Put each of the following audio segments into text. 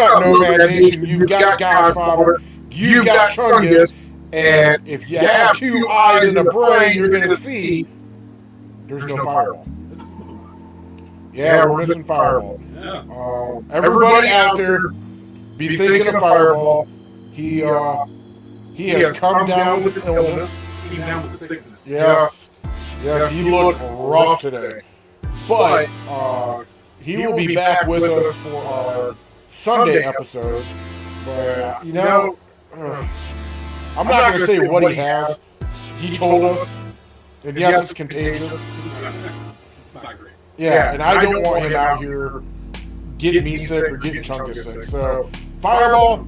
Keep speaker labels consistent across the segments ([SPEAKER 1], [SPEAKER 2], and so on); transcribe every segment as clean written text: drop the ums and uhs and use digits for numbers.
[SPEAKER 1] up, Nomad Nation? You've got Godfather, you've got Chungus, and if you have two eyes and a brain, you're going to see there's no Fireball. Yeah, we're missing Fireball. Everybody out there, be thinking of Fireball. He has come down with an illness.
[SPEAKER 2] Came down with sickness.
[SPEAKER 1] Yes, he looked rough today. But he will be back with us for our Sunday episode. But, you know, I'm not going to say what he has. He told us. And yes, it's contagious.
[SPEAKER 2] It's not great.
[SPEAKER 1] Yeah, and I don't want him out here getting me sick or getting Chungus sick. So, Fireball,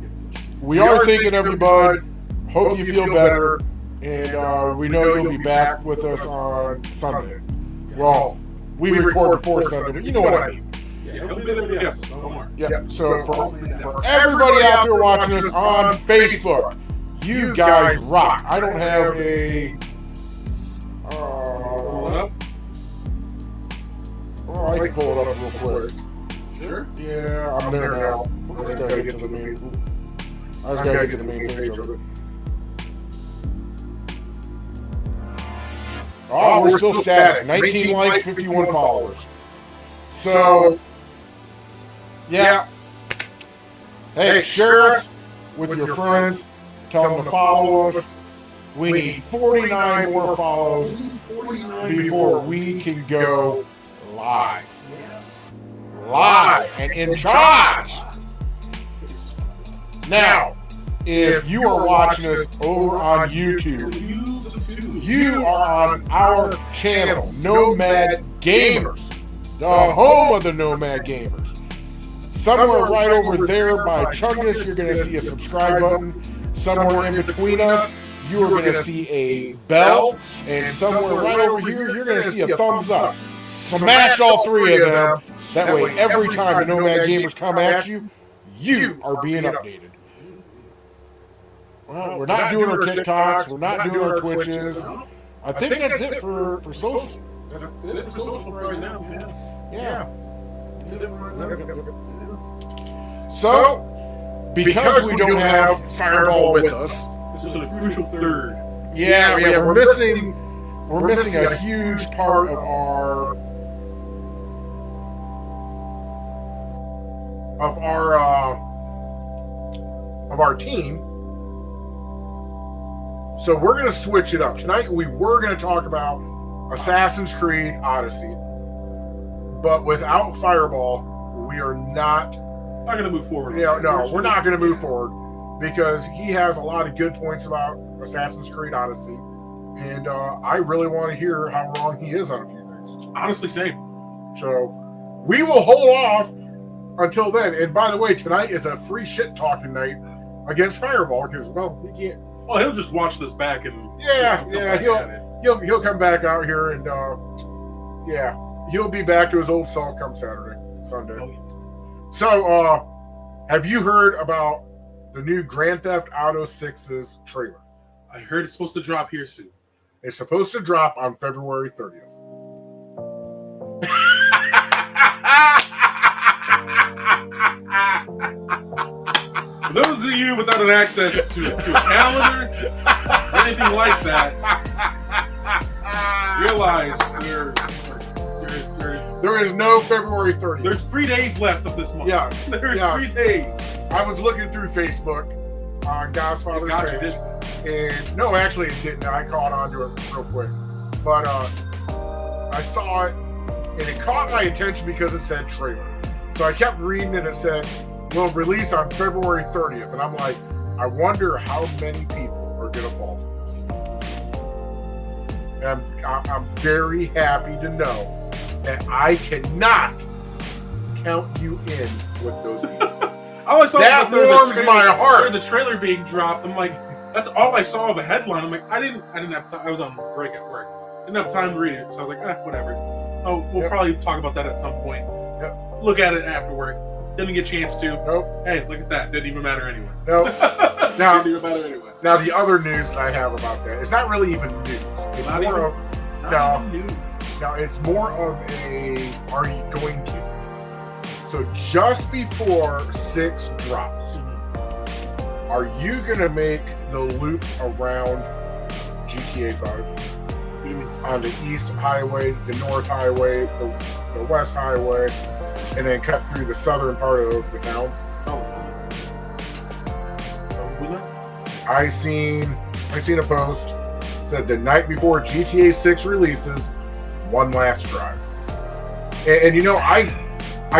[SPEAKER 1] we are thinking of you, bud. Hope you feel better. And we know you'll be back with us on Sunday. Well, we record before Sunday, but you know what I mean.
[SPEAKER 2] Yeah, he'll be there for the episode. Don't worry.
[SPEAKER 1] Yeah, so for everybody out there watching us on Facebook, you guys rock. I don't have a...
[SPEAKER 2] Pull it up.
[SPEAKER 1] Oh, I can pull it up real quick.
[SPEAKER 2] Sure.
[SPEAKER 1] Yeah, I'm there now. I just gotta get to the main page of it. Oh, we're still static. 19 likes, 51 followers. So, yeah. Hey, share us with your friends. Tell them to follow us. We need 49 more follows before we can go live. Live and in charge. Now, if you are watching us over on YouTube, you are on our channel, Gnomad Gamers, the home of the Gnomad Gamers. Somewhere right over there by Chungus, you're going to see a subscribe button. Somewhere in between us, you are going to see a bell. And somewhere right over here, you're going to see a thumbs up. Smash all three of them. That way, every time the Gnomad Gamers come at you, you are being updated. Well, we're not doing our TikToks. We're not doing our Twitches. I think that's it for social.
[SPEAKER 2] That's it for social right now.
[SPEAKER 1] Yeah.
[SPEAKER 2] That's it for right now.
[SPEAKER 1] So, because we don't have Fireball with us,
[SPEAKER 2] this is a crucial third.
[SPEAKER 1] Yeah, we're missing a huge part of our team. So we're going to switch it up. Tonight we were going to talk about Assassin's Creed Odyssey. But without Fireball, we are not
[SPEAKER 2] going to move forward.
[SPEAKER 1] Yeah, no, we're not going to move forward because he has a lot of good points about Assassin's Creed Odyssey. And I really want to hear how wrong he is on a few things.
[SPEAKER 2] Honestly, same.
[SPEAKER 1] So we will hold off until then. And by the way, tonight is a free shit talking night against Fireball because, well, we can't.
[SPEAKER 2] Well, he'll just watch this back and
[SPEAKER 1] he'll come back out here and he'll be back to his old self come Sunday.
[SPEAKER 2] Oh, yeah.
[SPEAKER 1] So, have you heard about the new Grand Theft Auto 6's trailer?
[SPEAKER 2] I heard it's supposed to drop here soon.
[SPEAKER 1] It's supposed to drop on February 30th.
[SPEAKER 2] For those of you without an access to a calendar or anything like that, realize
[SPEAKER 1] there is no February 30th.
[SPEAKER 2] There's 3 days left of this month.
[SPEAKER 1] Yeah.
[SPEAKER 2] There's 3 days.
[SPEAKER 1] I was looking through Facebook on Godfather's page. And no, actually it didn't. I caught on to it real quick. But I saw it and it caught my attention because it said trailer. So I kept reading and it said, will release on February 30th. And I'm like, I wonder how many people are going to fall for this. And I'm very happy to know that I cannot count you in with those people. That warms my heart.
[SPEAKER 2] There's a trailer being dropped. I'm like, that's all I saw of a headline. I'm like, I didn't have time. I was on break at work. Didn't have time to read it. So I was like, whatever. Oh, we'll probably talk about that at some point.
[SPEAKER 1] Yep.
[SPEAKER 2] Look at it after work. Didn't get a chance to.
[SPEAKER 1] Nope.
[SPEAKER 2] Hey, look at that. Didn't even matter anyway.
[SPEAKER 1] Nope.
[SPEAKER 2] Didn't even matter anyway.
[SPEAKER 1] Now, the other news that I have about that, it's not really even news. It's
[SPEAKER 2] not
[SPEAKER 1] more
[SPEAKER 2] even news.
[SPEAKER 1] Now, it's more of a, are you going to? So just before 6 drops, are you gonna make the loop around GTA 5? On the East Highway, the North Highway, the West Highway, and then cut through the southern part of the town? I seen a post said the night before GTA 6 releases, one last drive. And you know, I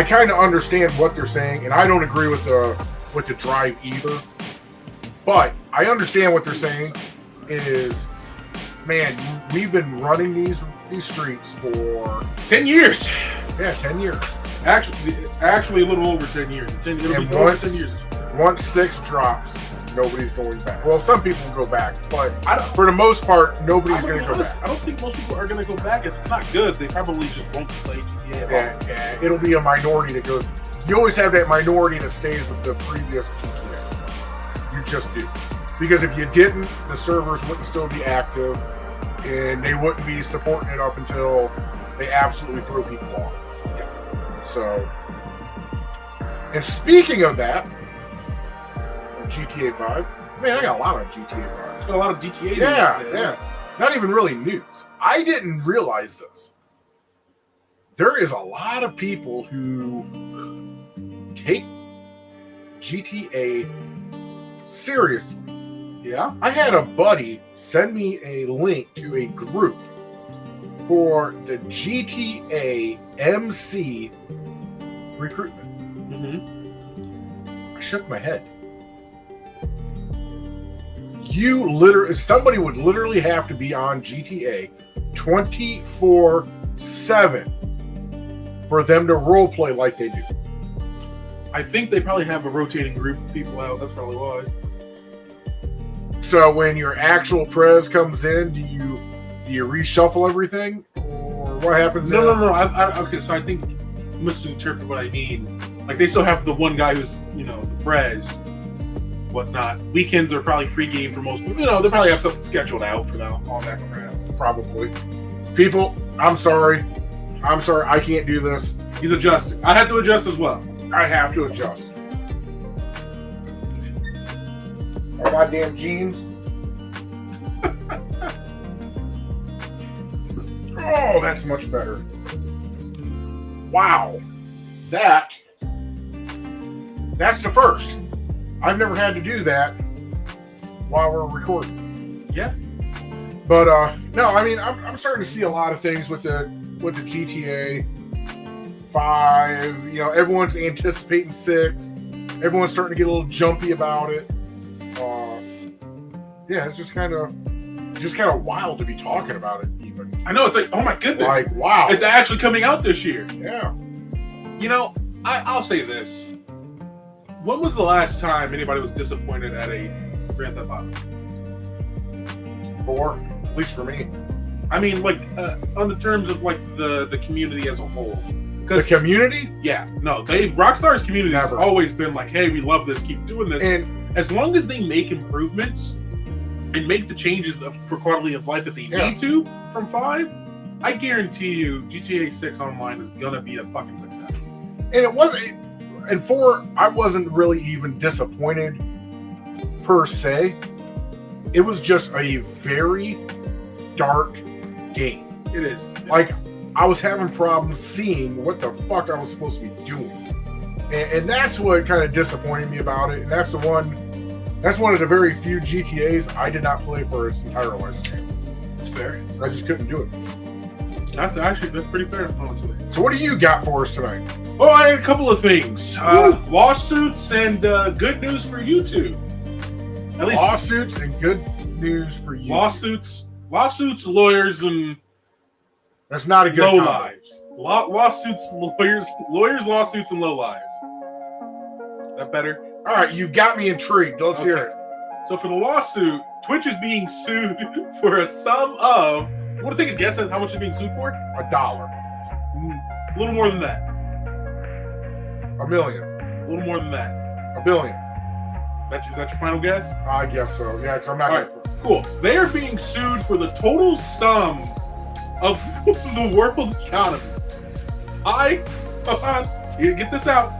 [SPEAKER 1] kind of understand what they're saying, and I don't agree with the drive either. But I understand what they're saying is, man, we've been running these streets for
[SPEAKER 2] 10 years.
[SPEAKER 1] Yeah, 10 years.
[SPEAKER 2] Actually, a little over 10 years. It'll be over 10 years.
[SPEAKER 1] Once 6 drops, nobody's going back. Well, some people go back, but for the most part, nobody's going to go back.
[SPEAKER 2] I don't think most people are going to go back. If it's not good, they probably just won't play GTA at all.
[SPEAKER 1] Yeah, it'll be a minority that goes. You always have that minority that stays with the previous GTA. You just do. Because if you didn't, the servers wouldn't still be active, and they wouldn't be supporting it up until they absolutely throw people off. Yeah. So, and speaking of that, GTA 5. Man, I got a lot of GTA 5.
[SPEAKER 2] Got a lot of GTA news.
[SPEAKER 1] Yeah. Not even really news. I didn't realize this. There is a lot of people who take GTA seriously.
[SPEAKER 2] Yeah.
[SPEAKER 1] I had a buddy send me a link to a group for the GTA MC recruitment. I shook my head. Somebody would literally have to be on GTA 24/7 for them to roleplay like they do.
[SPEAKER 2] I think they probably have a rotating group of people out. That's probably why.
[SPEAKER 1] So when your actual prez comes in, do you reshuffle everything, or what happens?
[SPEAKER 2] No. Okay, so I think you misinterpret what I mean. Like they still have the one guy who's the prez, whatnot. Weekends are probably free game for most people. They probably have something scheduled out for them. All that crap.
[SPEAKER 1] Probably. People, I'm sorry, I can't do this.
[SPEAKER 2] He's adjusting. I have to adjust as well.
[SPEAKER 1] I have to adjust. My goddamn jeans. Oh, that's much better. Wow. That's the first. I've never had to do that while we're recording.
[SPEAKER 2] Yeah.
[SPEAKER 1] But no, I mean I'm starting to see a lot of things with the GTA 5. Everyone's anticipating 6. Everyone's starting to get a little jumpy about it. Yeah, it's just kind of wild to be talking about it. Even
[SPEAKER 2] I know, it's like, oh my goodness,
[SPEAKER 1] like wow,
[SPEAKER 2] it's actually coming out this year.
[SPEAKER 1] Yeah.
[SPEAKER 2] I'll say this. When was the last time anybody was disappointed at a Grand Theft Auto?
[SPEAKER 1] 4, at least for me.
[SPEAKER 2] I mean, like, on the terms of like the community as a whole.
[SPEAKER 1] The community?
[SPEAKER 2] Yeah, no, Rockstar's community has always been like, hey, we love this, keep doing this.
[SPEAKER 1] And
[SPEAKER 2] as long as they make improvements and make the changes for quality of life that they need to from 5, I guarantee you GTA 6 Online is gonna be a fucking success.
[SPEAKER 1] And it wasn't. And 4, I wasn't really even disappointed per se. It was just a very dark game.
[SPEAKER 2] It is.
[SPEAKER 1] I was having problems seeing what the fuck I was supposed to be doing. And that's what kind of disappointed me about it. And that's one of the very few GTAs I did not play for its entire lifespan.
[SPEAKER 2] That's fair.
[SPEAKER 1] I just couldn't do it.
[SPEAKER 2] That's pretty fair, honestly.
[SPEAKER 1] So what do you got for us tonight?
[SPEAKER 2] Oh, I had a couple of things. Lawsuits and good news for YouTube. At least
[SPEAKER 1] lawsuits and good news for you.
[SPEAKER 2] Lawsuits, lawyers, and
[SPEAKER 1] that's not a good
[SPEAKER 2] low lives. Lawsuits, lawyers, lawsuits, and low lives. Is that better?
[SPEAKER 1] All right, you got me intrigued. Let's hear it.
[SPEAKER 2] So for the lawsuit, Twitch is being sued for a sum of. You want to take a guess at how much it's being sued for?
[SPEAKER 1] $1.
[SPEAKER 2] It's a little more than that.
[SPEAKER 1] $1 million.
[SPEAKER 2] A little more than that.
[SPEAKER 1] $1 billion.
[SPEAKER 2] Is that your final guess?
[SPEAKER 1] I guess so. Yeah, because I'm not.
[SPEAKER 2] All right, cool. They are being sued for the total sum of the world economy. You get this out.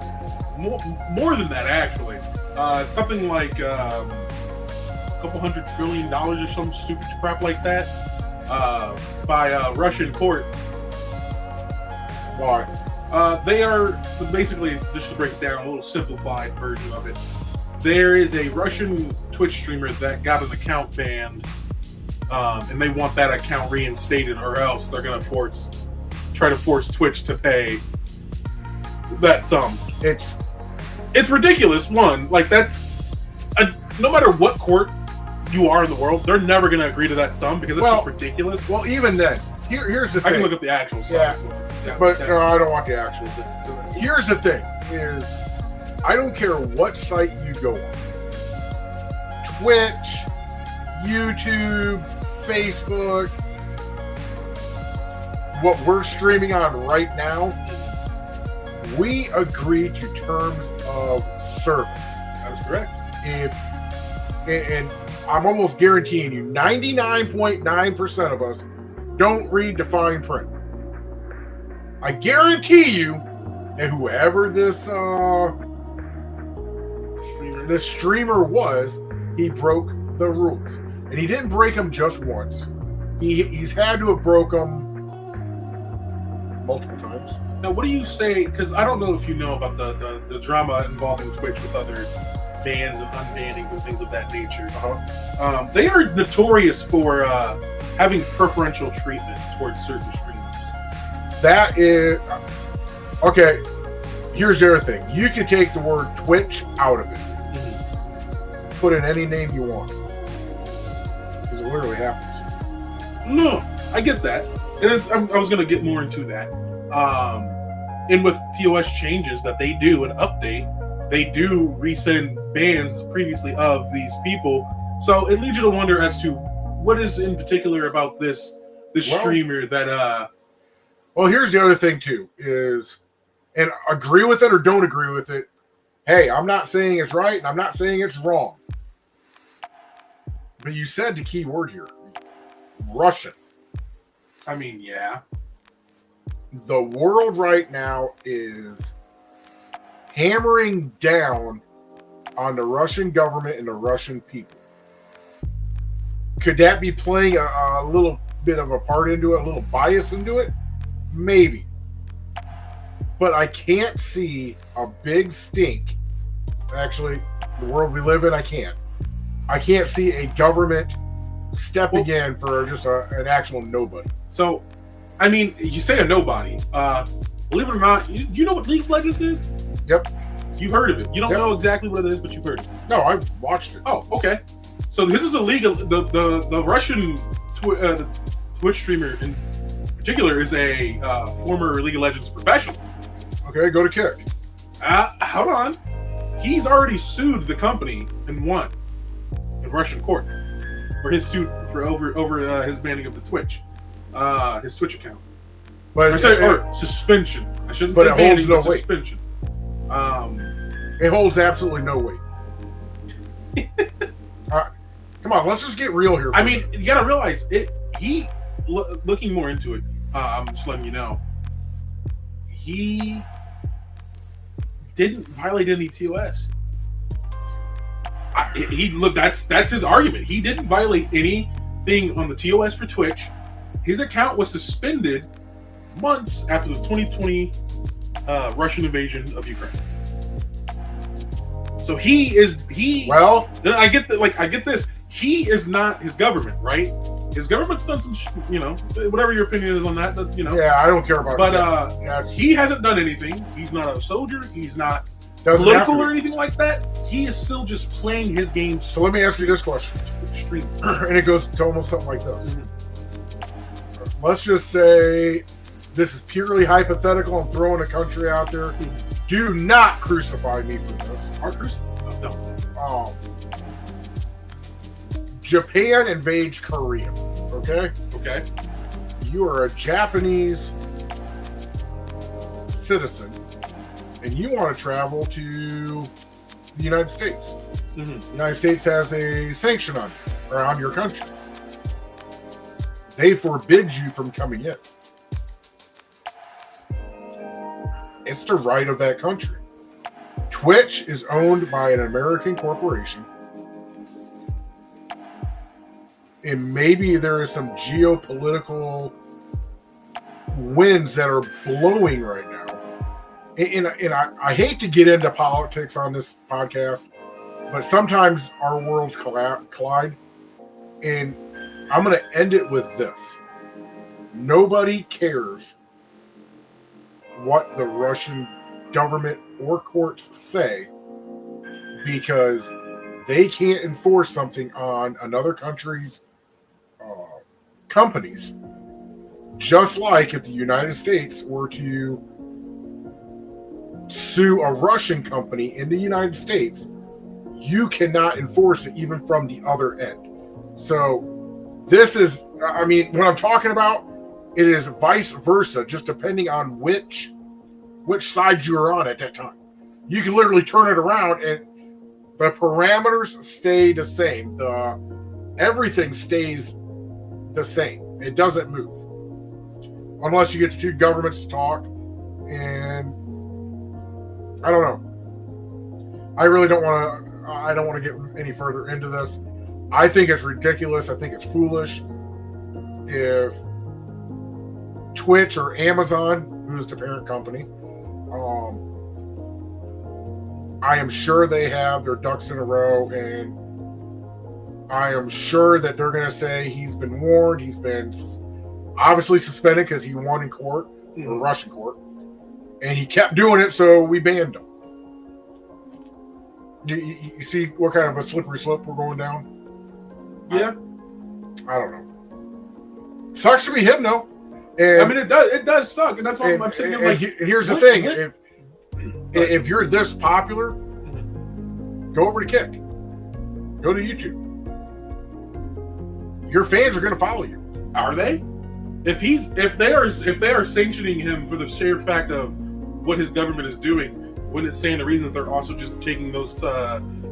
[SPEAKER 2] More than that, actually. It's something like a couple $100 trillion or some stupid crap like that by a Russian court.
[SPEAKER 1] Why?
[SPEAKER 2] They are basically, just to break it down, a little simplified version of it. There is a Russian Twitch streamer that got an account banned, and they want that account reinstated, or else they're gonna try to force Twitch to pay that sum. It's ridiculous. One, like that's no matter what court you are in the world, they're never gonna agree to that sum because it's just ridiculous.
[SPEAKER 1] Well, even then, here's the thing.
[SPEAKER 2] I can look up the actual sum.
[SPEAKER 1] Yeah, but no, I don't want the actual thing. Here's the thing: is I don't care what site you go on, Twitch, YouTube, Facebook, what we're streaming on right now, we agree to terms of service.
[SPEAKER 2] That is correct.
[SPEAKER 1] And I'm almost guaranteeing you, 99.9% of us don't read the fine print. I guarantee you that whoever this streamer was, he broke the rules, and he didn't break them just once. He's had to have broke them multiple times.
[SPEAKER 2] Now, what do you say? Because I don't know if you know about the drama involving Twitch with other bans and unbannings and things of that nature. They are notorious for having preferential treatment towards certain streamers.
[SPEAKER 1] That is okay. Here's the other thing: you can take the word Twitch out of it, put in any name you want, because it literally happens.
[SPEAKER 2] No, I get that, and I was going to get more into that. And with TOS changes that they do and update, they do resend bans previously of these people. So it leads you to wonder as to what is in particular about this streamer that.
[SPEAKER 1] Well, here's the other thing too: is, and agree with it or don't agree with it. Hey, I'm not saying it's right, and I'm not saying it's wrong. But you said the key word here: Russian.
[SPEAKER 2] I mean, yeah.
[SPEAKER 1] The world right now is hammering down on the Russian government and the Russian people. Could that be playing a little bit of a part into it, a little bias into it? Maybe. But I can't see a big stink. Actually, the world we live in, I can't see a government stepping in for just an actual nobody.
[SPEAKER 2] So, I mean, you say a nobody. Believe it or not, you know what League of Legends is?
[SPEAKER 1] Yep.
[SPEAKER 2] You've heard of it. You don't know exactly what it is, but you've heard of it.
[SPEAKER 1] No, I've watched it.
[SPEAKER 2] Oh, okay. So this is a league. The Russian Twitch streamer in particular is a former League of Legends professional.
[SPEAKER 1] Okay, go to kick.
[SPEAKER 2] Hold on. He's already sued the company and won in Russian court for his suit for over his banning of the Twitch, his Twitch account.
[SPEAKER 1] But
[SPEAKER 2] or suspension. I shouldn't say banning, but suspension.
[SPEAKER 1] It holds absolutely no weight. Come on, let's just get real here.
[SPEAKER 2] I mean, you gotta realize it. Looking more into it, I'm just letting you know, he didn't violate any TOS. That's his argument. He didn't violate anything on the TOS for Twitch. His account was suspended months after the 2020 Russian invasion of Ukraine. So
[SPEAKER 1] Well,
[SPEAKER 2] I get that. Like, I get this. He is not his government, right? His government's done some, whatever your opinion is on that,
[SPEAKER 1] Yeah, I don't care about
[SPEAKER 2] it. But he hasn't done anything. He's not a soldier. He's not political or anything like that. He is still just playing his game.
[SPEAKER 1] So let me ask you this question. And it goes to almost something like this. Mm-hmm. Let's just say this is purely hypothetical. I'm throwing a country out there. Mm-hmm. Do not crucify me for this.
[SPEAKER 2] No.
[SPEAKER 1] Japan invades Korea. Okay?
[SPEAKER 2] Okay.
[SPEAKER 1] You are a Japanese citizen and you want to travel to the United States. Mm-hmm. The United States has a sanction on your country. They forbid you from coming in. It's the right of that country. Twitch is owned by an American corporation. And maybe there is some geopolitical winds that are blowing right now. And I hate to get into politics on this podcast, but sometimes our worlds collide. And I'm going to end it with this. Nobody cares what the Russian government or courts say because they can't enforce something on another country's companies. Just like if the United States were to sue a Russian company in the United States, you cannot enforce it even from the other end. So this is, I mean, what I'm talking about, it is vice versa, just depending on which side you're on at that time. You can literally turn it around and the parameters stay the same. Everything stays the same. It doesn't move. Unless you get the two governments to talk. And I don't know. I really don't want to get any further into this. I think it's ridiculous. I think it's foolish. If Twitch or Amazon, who's the parent company, I am sure they have their ducks in a row, and I am sure that they're going to say he's been warned. He's been obviously suspended because he won in court, or Russian court, and he kept doing it, so we banned him. You see what kind of a slippery slope we're going down?
[SPEAKER 2] Yeah.
[SPEAKER 1] I don't know. Sucks to be him, though. And,
[SPEAKER 2] I mean, it does suck, and that's why I'm sitting here like.
[SPEAKER 1] And here's the thing: if you're this popular, go over to Kick, go to YouTube. Your fans are going to follow you.
[SPEAKER 2] Are they? If they are sanctioning him for the sheer fact of what his government is doing, wouldn't it stand to reason that they're also just taking those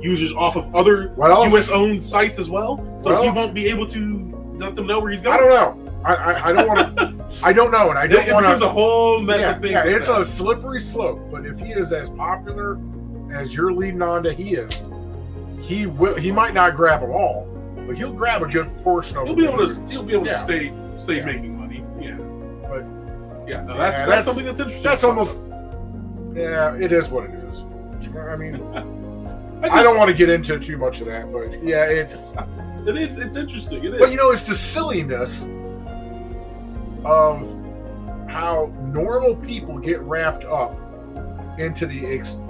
[SPEAKER 2] users off of other U.S.-owned sites as well? So he won't be able to let them know where he's going?
[SPEAKER 1] I don't know. I don't want to. I don't know, and I don't want to.
[SPEAKER 2] It becomes a whole mess of things.
[SPEAKER 1] Yeah, it's a slippery slope. But if he is as popular as you're leading on to he is, he will. He might not grab them all, but he'll grab a good portion of.
[SPEAKER 2] He'll be able to stay making money. Yeah, but that's something that's interesting.
[SPEAKER 1] That's almost. Yeah, it is what it is. I mean, I don't want to get into too much of that, but yeah, it's.
[SPEAKER 2] It is. It's interesting. It is.
[SPEAKER 1] But it's the silliness of how normal people get wrapped up into the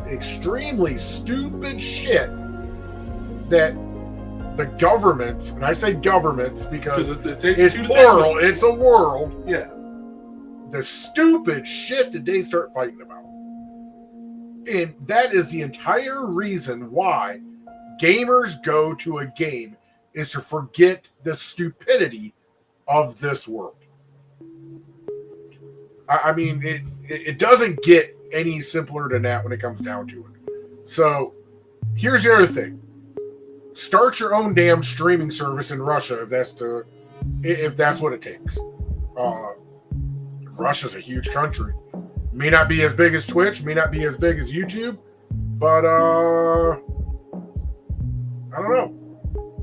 [SPEAKER 1] extremely stupid shit that the governments, and I say governments because it's plural, it's a world.
[SPEAKER 2] Yeah.
[SPEAKER 1] The stupid shit that they start fighting about. And that is the entire reason why gamers go to a game, is to forget the stupidity of this world. I mean, it doesn't get any simpler than that when it comes down to it. So here's the other thing. Start your own damn streaming service in Russia if that's what it takes. Russia's a huge country. May not be as big as Twitch, may not be as big as YouTube, but I don't know.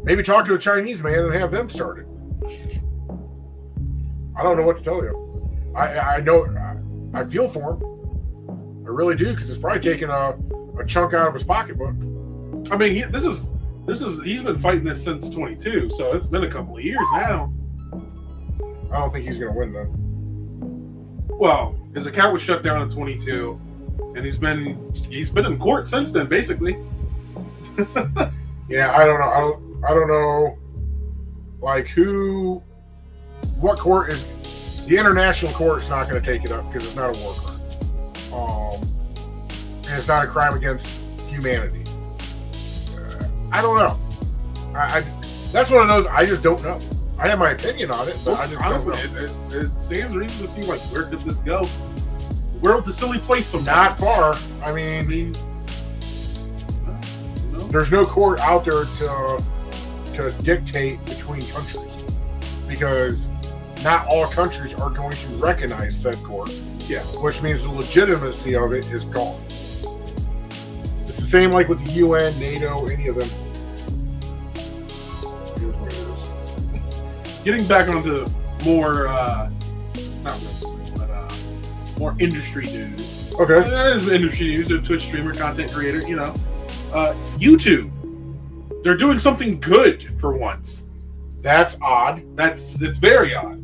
[SPEAKER 1] Maybe talk to a Chinese man and have them started. I don't know what to tell you. I know. I feel for him. I really do, because it's probably taking a chunk out of his pocketbook.
[SPEAKER 2] I mean, he's been fighting this since 22, so it's been a couple of years now.
[SPEAKER 1] I don't think he's going to win then.
[SPEAKER 2] Well, his account was shut down in 22, and he's been in court since then, basically.
[SPEAKER 1] Yeah, I don't know. I don't know. Like what court is? The international court is not going to take it up because it's not a war crime. And it's not a crime against humanity. I don't know. That's one of those I just don't know. I have my opinion on it, but I just honestly,
[SPEAKER 2] it stands reason to see like where could this go? Where would the silly place sometimes?
[SPEAKER 1] Not far. I mean, there's no court out there to dictate between countries, because not all countries are going to recognize said court.
[SPEAKER 2] Yeah.
[SPEAKER 1] Which means the legitimacy of it is gone. It's the same like with the UN, NATO, any of them. Here's what it is.
[SPEAKER 2] Getting back onto more, not really, but more industry news.
[SPEAKER 1] Okay.
[SPEAKER 2] That is industry news. A Twitch streamer, content creator, you know. YouTube. They're doing something good for once.
[SPEAKER 1] That's odd.
[SPEAKER 2] It's very odd.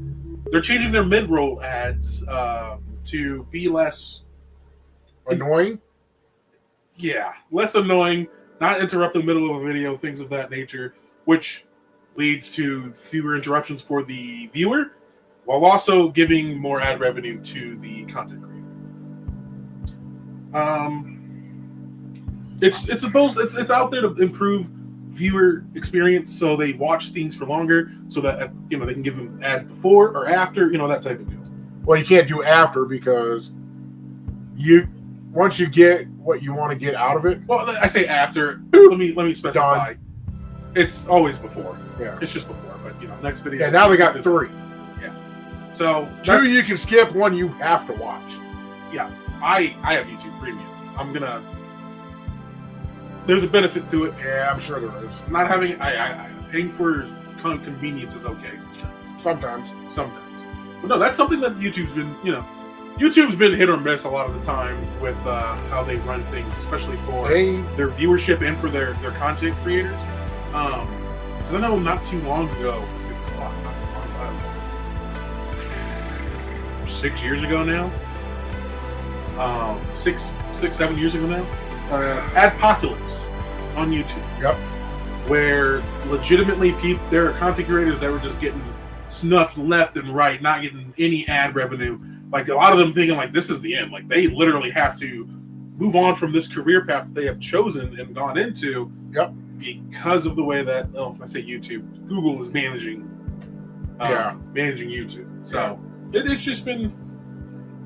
[SPEAKER 2] They're changing their mid-roll ads to be less
[SPEAKER 1] Annoying?
[SPEAKER 2] Yeah, less annoying, not interrupt the middle of a video, things of that nature, which leads to fewer interruptions for the viewer, while also giving more ad revenue to the content creator. It's out there to improve viewer experience, so they watch things for longer, so that they can give them ads before or after, that type of deal.
[SPEAKER 1] Well, you can't do after because once you get what you want to get out of it.
[SPEAKER 2] Well, I say after. Let me specify.
[SPEAKER 1] Done.
[SPEAKER 2] It's always before.
[SPEAKER 1] Yeah.
[SPEAKER 2] It's just before, but next video.
[SPEAKER 1] Yeah. Now they got 3.
[SPEAKER 2] Yeah. So
[SPEAKER 1] 2 you can skip, 1 you have to watch.
[SPEAKER 2] Yeah. I have YouTube Premium. There's a benefit to it.
[SPEAKER 1] Yeah, I'm sure there is.
[SPEAKER 2] Not having paying for convenience is okay sometimes. But no, that's something that YouTube's been hit or miss a lot of the time with how they run things, especially for their viewership and for their content creators. Because I know not too long ago, 6 years ago now, 7 years ago now, Adpocalypse on YouTube.
[SPEAKER 1] Yep.
[SPEAKER 2] Where legitimately there are content creators that were just getting snuffed left and right, not getting any ad revenue. Like a lot of them thinking like this is the end. Like they literally have to move on from this career path that they have chosen and gone into.
[SPEAKER 1] Yep.
[SPEAKER 2] Because of the way that I say YouTube, Google is managing YouTube. So it's just been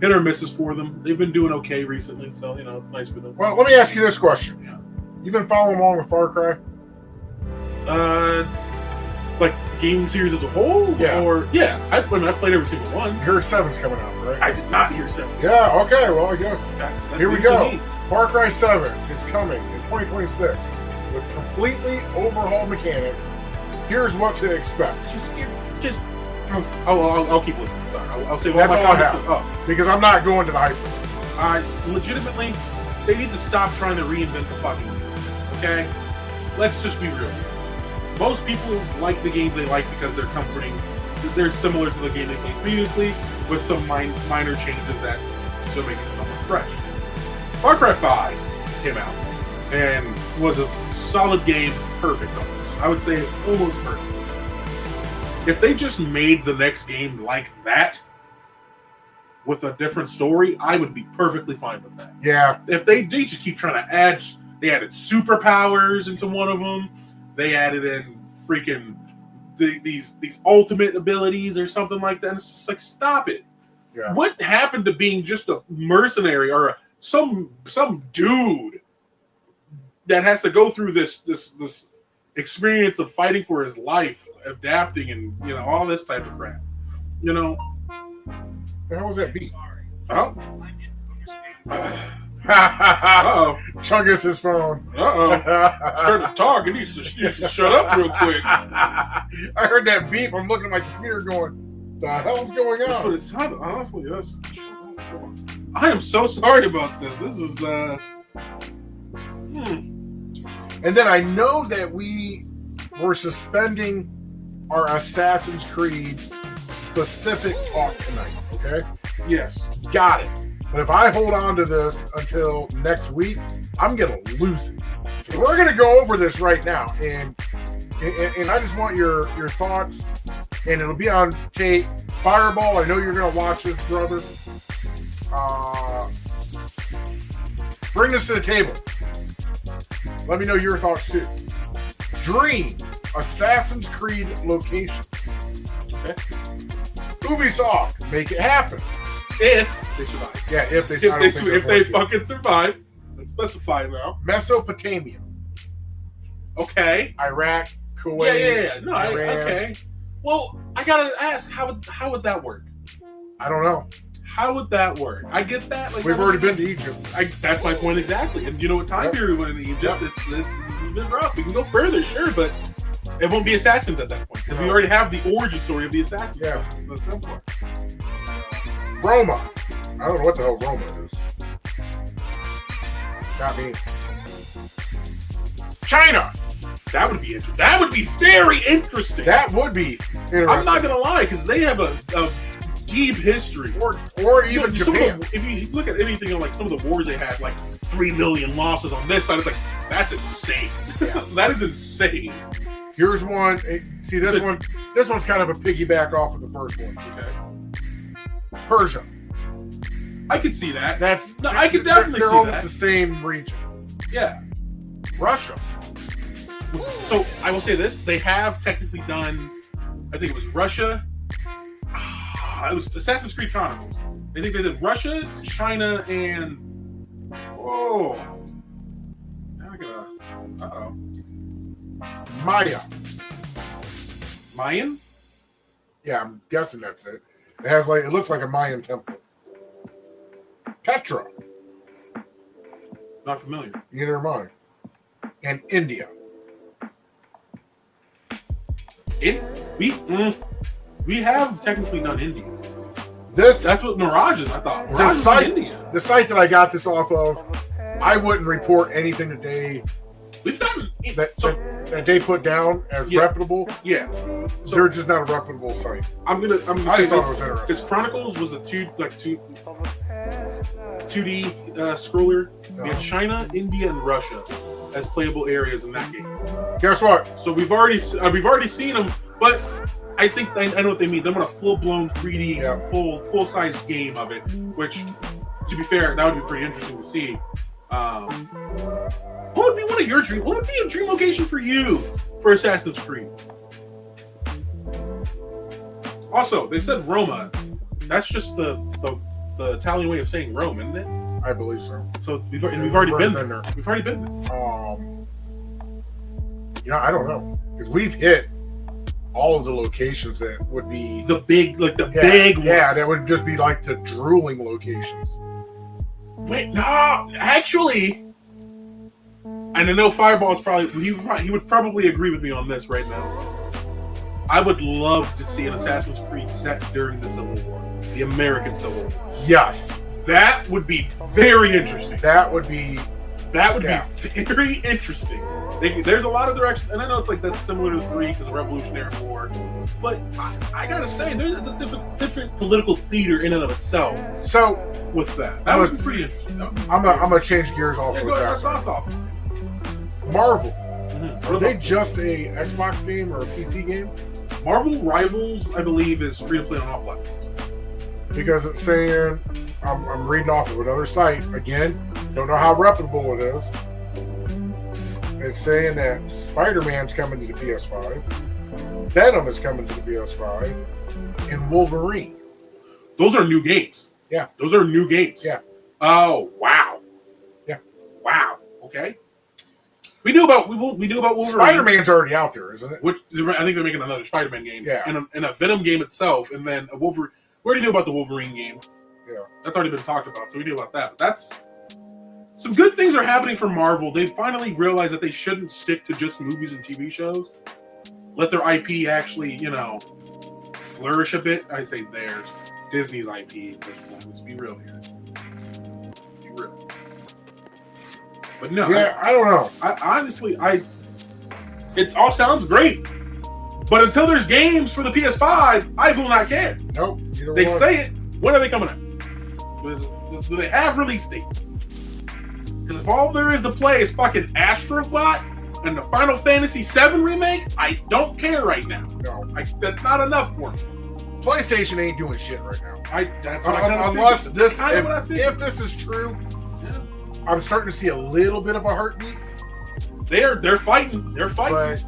[SPEAKER 2] hit or misses for them. They've been doing okay recently, so it's nice for them.
[SPEAKER 1] Well, let me ask you this question.
[SPEAKER 2] Yeah.
[SPEAKER 1] You've been following along with Far Cry?
[SPEAKER 2] Like the gaming series as a whole?
[SPEAKER 1] Yeah.
[SPEAKER 2] I've played every single one.
[SPEAKER 1] You heard 7's coming out, right?
[SPEAKER 2] I did not hear 7.
[SPEAKER 1] Yeah, okay, well, I guess.
[SPEAKER 2] That's
[SPEAKER 1] Here we go. Far Cry 7 is coming in 2026 with completely overhauled mechanics. Here's what to expect.
[SPEAKER 2] I'll keep listening. Sorry, I'll say
[SPEAKER 1] that's
[SPEAKER 2] my
[SPEAKER 1] all I
[SPEAKER 2] comments.
[SPEAKER 1] have. Because I'm not going to the hype.
[SPEAKER 2] Legitimately, they need to stop trying to reinvent the fucking wheel. Okay? Let's just be real. Most people like the games they like because they're comforting. They're similar to the game they played previously, with some minor changes that still make it somewhat fresh. Far Cry 5 came out and was a solid game, perfect almost. I would say almost perfect. If they just made the next game like that, with a different story, I would be perfectly fine with that.
[SPEAKER 1] Yeah.
[SPEAKER 2] If they just keep trying to they added superpowers into one of them. They added in freaking these ultimate abilities or something like that. And it's just like, stop it.
[SPEAKER 1] Yeah.
[SPEAKER 2] What happened to being just a mercenary or some dude that has to go through this experience of fighting for his life, adapting, and all this type of crap?
[SPEAKER 1] How was that beat?
[SPEAKER 2] Sorry. Oh.
[SPEAKER 1] Uh-oh. Chungus his phone.
[SPEAKER 2] Starting to talk. He needs to shut up real quick.
[SPEAKER 1] I heard that beep. I'm looking at my computer going, the hell's going on?
[SPEAKER 2] That's what it sounded. Honestly, I am so sorry about this. This is
[SPEAKER 1] And then I know that we were suspending our Assassin's Creed specific talk tonight, okay?
[SPEAKER 2] Yes.
[SPEAKER 1] Got it. But if I hold on to this until next week, I'm going to lose it. So we're going to go over this right now. And I just want your thoughts. And it'll be on tape. Fireball, I know you're going to watch this, brother. Bring this to the table. Let me know your thoughts, too. Dream Assassin's Creed locations.
[SPEAKER 2] Okay.
[SPEAKER 1] Ubisoft, make it happen.
[SPEAKER 2] If they survive.
[SPEAKER 1] Yeah, if
[SPEAKER 2] they fucking survive. Let's specify now.
[SPEAKER 1] Mesopotamia.
[SPEAKER 2] Okay.
[SPEAKER 1] Iraq, Kuwait.
[SPEAKER 2] Yeah. No, okay. Well, I gotta ask, how would that work?
[SPEAKER 1] I don't know.
[SPEAKER 2] How would that work? I get that. Like,
[SPEAKER 1] We've already been to Egypt.
[SPEAKER 2] That's my point exactly. And you know what time period we went into Egypt? It's a bit rough. We can go further, sure, but it won't be assassins at that point because we already have the origin story of the assassins.
[SPEAKER 1] Yeah.
[SPEAKER 2] So,
[SPEAKER 1] Roma. I don't know what the hell Roma is. Not me. China.
[SPEAKER 2] that would be interesting. That would be very interesting.
[SPEAKER 1] That would be interesting.
[SPEAKER 2] I'm not gonna lie, because they have a deep history.
[SPEAKER 1] Or even Japan.
[SPEAKER 2] If you look at anything like some of the wars they had, like 3 million losses on this side, it's like that's insane.
[SPEAKER 1] Yeah.
[SPEAKER 2] That is insane.
[SPEAKER 1] Here's one. See this one. This one's kind of a piggyback off of the first one.
[SPEAKER 2] Okay.
[SPEAKER 1] Persia.
[SPEAKER 2] I could see that.
[SPEAKER 1] I could definitely see that. They're almost the same region.
[SPEAKER 2] Yeah.
[SPEAKER 1] Russia.
[SPEAKER 2] So I will say this: they have technically done. I think it was Russia. It was Assassin's Creed Chronicles. I think they did Russia, China, and now I gotta.
[SPEAKER 1] Maya.
[SPEAKER 2] Mayan?
[SPEAKER 1] Yeah, I'm guessing that's it. It looks like a Mayan temple. Petra.
[SPEAKER 2] Not familiar.
[SPEAKER 1] Neither am I. And India.
[SPEAKER 2] We have technically done India. That's what Mirage is, I thought. Mirage is India.
[SPEAKER 1] The site that I got this off of, I wouldn't report anything today
[SPEAKER 2] We've gotten
[SPEAKER 1] that they put down as reputable.
[SPEAKER 2] Yeah. So
[SPEAKER 1] they're just not a reputable site.
[SPEAKER 2] I'm gonna say
[SPEAKER 1] this
[SPEAKER 2] because Chronicles was a 2D scroller. We had China, India, and Russia as playable areas in that game.
[SPEAKER 1] Guess what?
[SPEAKER 2] So we've already seen them, but I think I know what they mean. They want a full-blown 3D, full-size game of it. Which, to be fair, that would be pretty interesting to see. What would be one of your dreams? What would be a dream location for you for Assassin's Creed? Also, they said Roma. That's just the Italian way of saying Rome, isn't it?
[SPEAKER 1] I believe so.
[SPEAKER 2] So we've already been there. We've already been there.
[SPEAKER 1] I don't know, because we've hit all of the locations that would be
[SPEAKER 2] the big ones.
[SPEAKER 1] Yeah, that would just be like the drooling locations.
[SPEAKER 2] Wait, no, actually, and I know Fireball's he would probably agree with me on this right now. I would love to see an Assassin's Creed set during the Civil War, the American Civil War.
[SPEAKER 1] Yes,
[SPEAKER 2] that would be very interesting.
[SPEAKER 1] That would be
[SPEAKER 2] very interesting. There's a lot of directions, and I know it's like that's similar to 3 because of Revolutionary War, but I gotta say there's a different political theater in and of itself.
[SPEAKER 1] So
[SPEAKER 2] with that would be pretty interesting.
[SPEAKER 1] I'm gonna change gears off.
[SPEAKER 2] Yeah, go ahead. Thoughts off.
[SPEAKER 1] Marvel. Are they just a Xbox game or a PC game?
[SPEAKER 2] Marvel Rivals, I believe, is free to play on all platforms.
[SPEAKER 1] Because it's saying, I'm reading off of another site again. Don't know how reputable it is. It's saying that Spider-Man's coming to the PS5, Venom is coming to the PS5, and Wolverine.
[SPEAKER 2] Those are new games.
[SPEAKER 1] Yeah.
[SPEAKER 2] Those are new games.
[SPEAKER 1] Yeah.
[SPEAKER 2] Oh, wow.
[SPEAKER 1] Yeah.
[SPEAKER 2] Wow. Okay. We knew about Wolverine.
[SPEAKER 1] Spider-Man's already out there, isn't it?
[SPEAKER 2] I think they're making another Spider-Man game.
[SPEAKER 1] Yeah.
[SPEAKER 2] And a Venom game itself, and then a Wolverine. We already knew about the Wolverine game.
[SPEAKER 1] Yeah.
[SPEAKER 2] That's already been talked about, so we knew about that. But that's some good things are happening for Marvel. They finally realized that they shouldn't stick to just movies and TV shows. Let their IP actually, flourish a bit. I say theirs. Disney's IP at this point. Let's be real here. Be real. But no.
[SPEAKER 1] Yeah, I don't know.
[SPEAKER 2] It all sounds great. But until there's games for the PS5, I will not care.
[SPEAKER 1] Nope.
[SPEAKER 2] They say it. When are they coming out? Do they have release dates? Because if all there is to play is fucking Astrobot and the Final Fantasy VII remake, I don't care right now.
[SPEAKER 1] No.
[SPEAKER 2] That's not enough for me.
[SPEAKER 1] PlayStation ain't doing shit right now.
[SPEAKER 2] That's what
[SPEAKER 1] unless this,
[SPEAKER 2] if
[SPEAKER 1] this is true, I'm starting to see a little bit of a heartbeat.
[SPEAKER 2] They're fighting.
[SPEAKER 1] But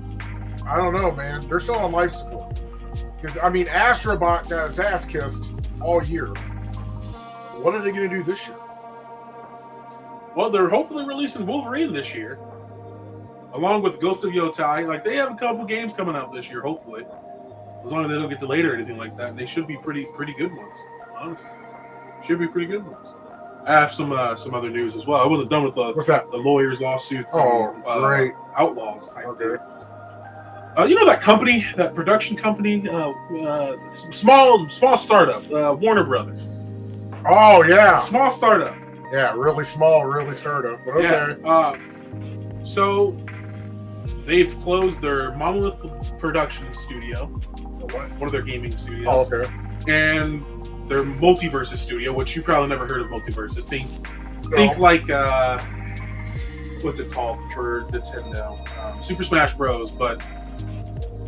[SPEAKER 1] I don't know, man. They're still on life support. Because Astrobot got its ass kissed all year. What are they going to do this year?
[SPEAKER 2] Well, they're hopefully releasing Wolverine this year, along with Ghost of Yotai. Like, they have a couple games coming out this year, hopefully. As long as they don't get delayed or anything like that, they should be pretty good ones, honestly. Should be pretty good. I have some other news as well. I wasn't done with
[SPEAKER 1] What's that?
[SPEAKER 2] the lawyers' lawsuits.
[SPEAKER 1] Oh,
[SPEAKER 2] and, outlaws type
[SPEAKER 1] Okay.
[SPEAKER 2] You know that company, that production company, small startup, Warner Brothers.
[SPEAKER 1] Oh yeah,
[SPEAKER 2] Small startup.
[SPEAKER 1] yeah, really small, really startup. But okay.
[SPEAKER 2] Yeah. So they've closed their Monolith Production studio,
[SPEAKER 1] What?
[SPEAKER 2] one of their gaming studios.
[SPEAKER 1] Oh, okay.
[SPEAKER 2] And their Multiverses studio, which you probably never heard of Multiverses. Think
[SPEAKER 1] No.
[SPEAKER 2] like what's it called for Nintendo? Super Smash Bros. But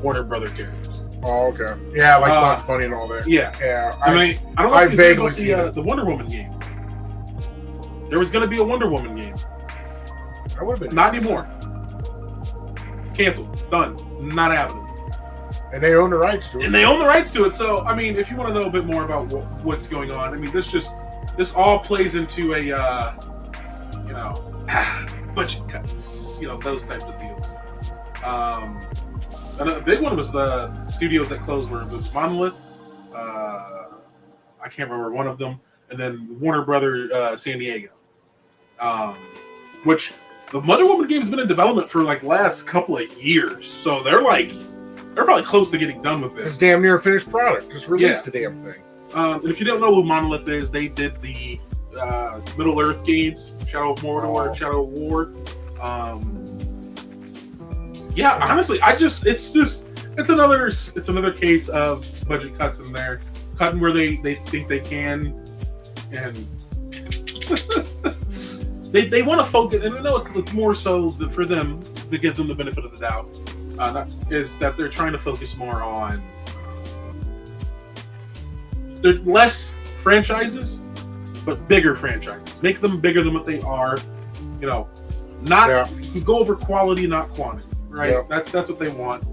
[SPEAKER 2] Warner Brother characters.
[SPEAKER 1] Oh, okay. Yeah, like Bugs Bunny and all that.
[SPEAKER 2] Yeah.
[SPEAKER 1] Yeah.
[SPEAKER 2] I don't know if you
[SPEAKER 1] vaguely
[SPEAKER 2] heard
[SPEAKER 1] seen
[SPEAKER 2] about the Wonder Woman game. There was going to be a Wonder Woman game.
[SPEAKER 1] I would have been.
[SPEAKER 2] Not anymore. Canceled. Done. Not happening.
[SPEAKER 1] And they own the rights to it.
[SPEAKER 2] And they own the rights to it. So, I mean, if you want to know a bit more about what's going on, I mean, this all plays into a, budget cuts, those types of deals. And a big one was the studios that closed were Monolith. I can't remember one of them, and then Warner Brother San Diego. Which the Wonder Woman game has been in development for like last couple of years, so they're probably close to getting done with
[SPEAKER 1] It's
[SPEAKER 2] this.
[SPEAKER 1] damn near a finished product. Just released the damn thing.
[SPEAKER 2] And if you don't know who Monolith is, they did the Middle Earth games, Shadow of Mordor, Shadow of War. Yeah, honestly, it's another case of budget cuts in there, cutting where they think they can, and they want to focus. And I know it's more so for them to give them the benefit of the doubt. Is that they're trying to focus more on there's less franchises, but bigger franchises. Make them bigger than what they are. Go over quality, not quantity. Right?
[SPEAKER 1] Yeah.
[SPEAKER 2] That's what they want.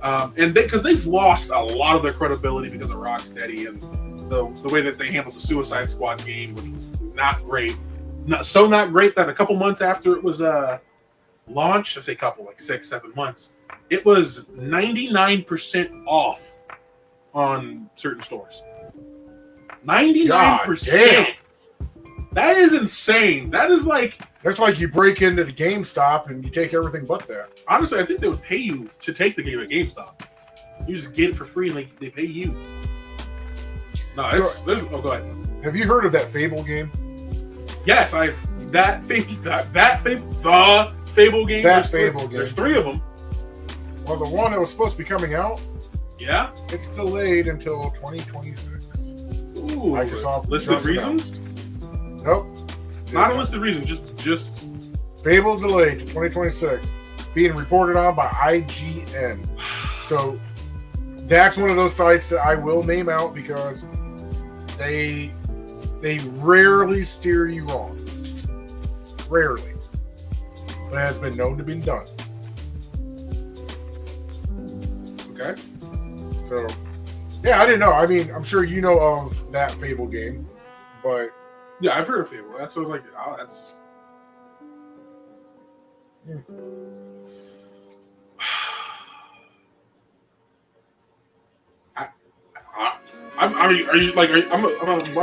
[SPEAKER 2] And because they've lost a lot of their credibility because of Rocksteady and the way that they handled the Suicide Squad game, which was not great. Not great that a couple months after it was launched, I say couple, like 6-7 months, it was 99% off on certain stores. 99%. That is insane. That is like...
[SPEAKER 1] That's like you break into the GameStop and you take everything but that.
[SPEAKER 2] Honestly, I think they would pay you to take the game at GameStop. You just get it for free and they pay you. No, go ahead.
[SPEAKER 1] Have you heard of that Fable game?
[SPEAKER 2] Yes, the Fable game. There's 3 of them.
[SPEAKER 1] Well, the one that was supposed to be coming out,
[SPEAKER 2] yeah,
[SPEAKER 1] it's delayed until 2026.
[SPEAKER 2] Ooh,
[SPEAKER 1] Microsoft
[SPEAKER 2] listed reasons?
[SPEAKER 1] Nope.
[SPEAKER 2] Not a listed reason, just
[SPEAKER 1] Fable delayed to 2026, being reported on by IGN. So that's one of those sites that I will name out because they rarely steer you wrong. Rarely. But it has been known to be done.
[SPEAKER 2] Okay.
[SPEAKER 1] So, yeah, I didn't know. I mean, I'm sure you know of that Fable game, but...
[SPEAKER 2] Yeah, I've heard of Fable. That's what I was like, oh, that's... I'm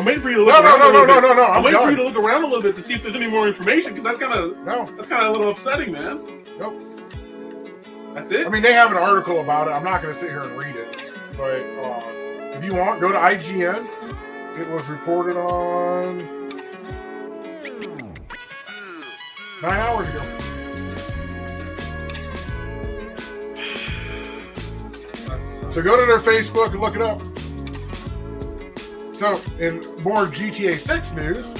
[SPEAKER 2] waiting for you to look around a little bit.
[SPEAKER 1] No.
[SPEAKER 2] I'm waiting for you to look around a little bit to see if there's any more information, because that's kind of a little upsetting, man.
[SPEAKER 1] Nope.
[SPEAKER 2] That's it?
[SPEAKER 1] I mean, they have an article about it. I'm not going to sit here and read it, but if you want, go to IGN. It was reported on 9 hours ago. So go to their Facebook and look it up. So, in more GTA 6 news,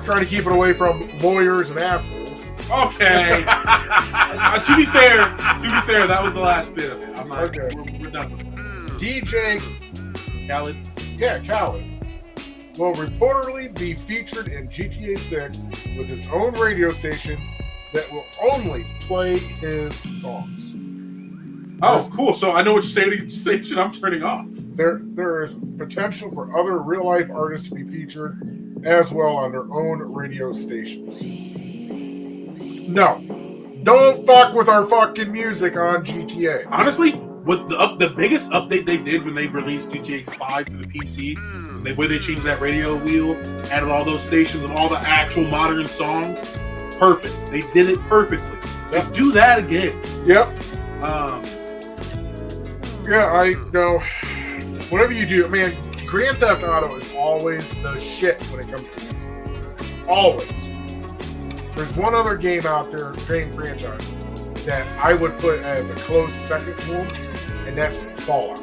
[SPEAKER 1] trying to keep it away from lawyers and assholes.
[SPEAKER 2] Okay. To be fair, that was the last bit of it. I'm not. Okay. We're done with it.
[SPEAKER 1] DJ
[SPEAKER 2] Khaled.
[SPEAKER 1] Yeah, Khaled will reportedly be featured in GTA 6 with his own radio station that will only play his songs.
[SPEAKER 2] Oh, cool. So I know which station I'm turning off.
[SPEAKER 1] There is potential for other real-life artists to be featured as well on their own radio stations. No. Don't fuck with our fucking music on GTA.
[SPEAKER 2] Honestly, with the biggest update they did when they released GTA 5 for the PC And the way they changed that radio wheel, added all those stations and all the actual modern songs, perfect. They did it perfectly. Just do that again.
[SPEAKER 1] Yep. Yeah, I know. Whatever you do, man, Grand Theft Auto is always the shit when it comes to this. Always. There's one other game out there, game franchise, that I would put as a close second to them, and that's Fallout.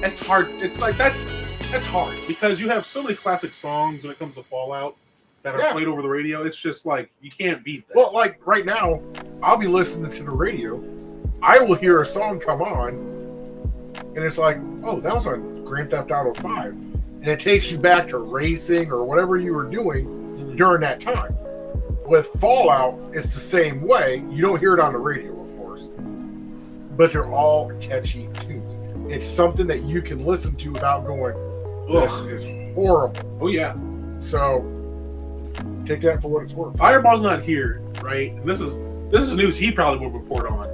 [SPEAKER 2] It's hard. It's like that's hard because you have so many classic songs when it comes to Fallout that are played over the radio. It's just like you can't beat that.
[SPEAKER 1] Well, like right now, I'll be listening to the radio. I will hear a song come on, and it's like, oh, that was on Grand Theft Auto 5. And it takes you back to racing or whatever you were doing during that time. With Fallout, it's the same way. You don't hear it on the radio, of course. But they're all catchy tunes. It's something that you can listen to without going, this is horrible.
[SPEAKER 2] Oh, yeah.
[SPEAKER 1] So, take that for what it's worth.
[SPEAKER 2] Fireball's not here, right? And this is news he probably would report on.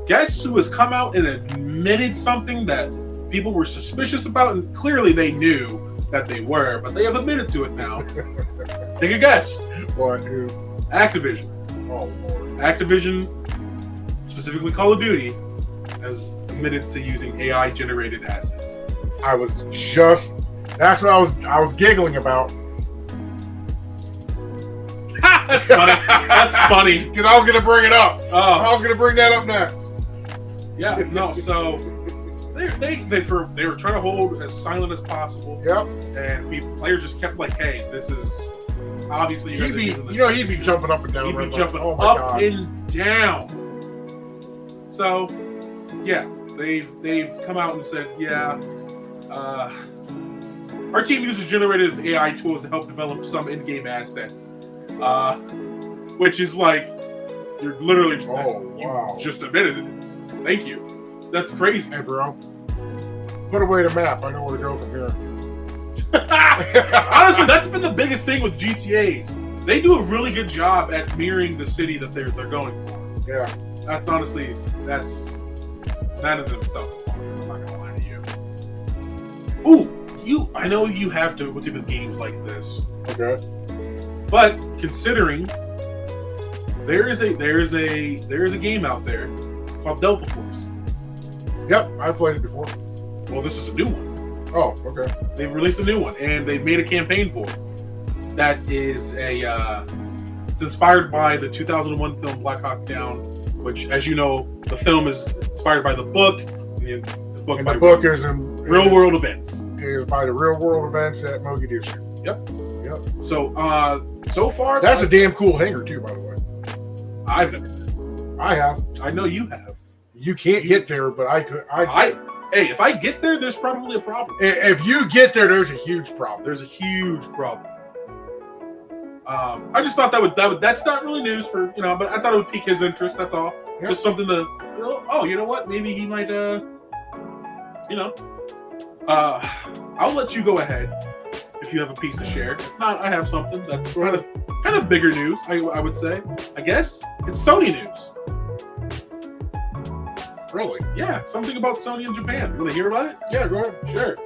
[SPEAKER 2] Guess who has come out and admitted something that people were suspicious about, and clearly they knew that they were, but they have admitted to it now. Take a guess.
[SPEAKER 1] What? Who?
[SPEAKER 2] Activision.
[SPEAKER 1] Oh, Lord.
[SPEAKER 2] Activision, specifically Call of Duty, has admitted to using AI-generated assets.
[SPEAKER 1] That's what I was giggling about.
[SPEAKER 2] That's funny. That's funny.
[SPEAKER 1] Because I was going to bring it up.
[SPEAKER 2] Oh.
[SPEAKER 1] I was going to bring that up next.
[SPEAKER 2] Yeah, no, so they were trying to hold as silent as possible.
[SPEAKER 1] Yep.
[SPEAKER 2] And players just kept like, hey, this is obviously you guys are using this.
[SPEAKER 1] He'd be jumping up and down.
[SPEAKER 2] He'd be
[SPEAKER 1] right
[SPEAKER 2] jumping
[SPEAKER 1] like,
[SPEAKER 2] up and down. So, yeah, they've come out and said, yeah, our team uses generative AI tools to help develop some in-game assets. Which is like, you're literally you just admitted it. Thank you. That's crazy.
[SPEAKER 1] Hey, bro. Put away the map. I know where to go from here.
[SPEAKER 2] Honestly, that's been the biggest thing with GTAs. They do a really good job at mirroring the city that they're going for.
[SPEAKER 1] Yeah.
[SPEAKER 2] That's that in themselves. I'm not gonna lie to you. Ooh, I know you have to with games like this.
[SPEAKER 1] Okay.
[SPEAKER 2] But considering there is a game out there called Delta Force.
[SPEAKER 1] Yep, I played it before.
[SPEAKER 2] Well, this is a new one.
[SPEAKER 1] Oh, okay.
[SPEAKER 2] They've released a new one, and they've made a campaign for it. That is it's inspired by the 2001 film Black Hawk Down, which, as you know, the film is inspired by the book. The book
[SPEAKER 1] is
[SPEAKER 2] real world events.
[SPEAKER 1] It is by the real world events at Mogadishu.
[SPEAKER 2] Yep. So, so far,
[SPEAKER 1] that's a damn cool hangar too, by the way.
[SPEAKER 2] I've never been.
[SPEAKER 1] I have.
[SPEAKER 2] I know you have.
[SPEAKER 1] You can't get there, but I could.
[SPEAKER 2] Hey, if I get there, there's probably a problem.
[SPEAKER 1] If you get there, there's a huge problem.
[SPEAKER 2] There's a huge problem. I just thought that's not really news for, but I thought it would pique his interest. That's all. Yep. Just something to, you know what? Maybe he might, I'll let you go ahead if you have a piece to share. If not, I have something that's kind of bigger news, I would say. I guess it's Sony news.
[SPEAKER 1] Really?
[SPEAKER 2] Yeah, something about Sony in Japan. You want to hear about it?
[SPEAKER 1] Yeah, go ahead.
[SPEAKER 2] Sure.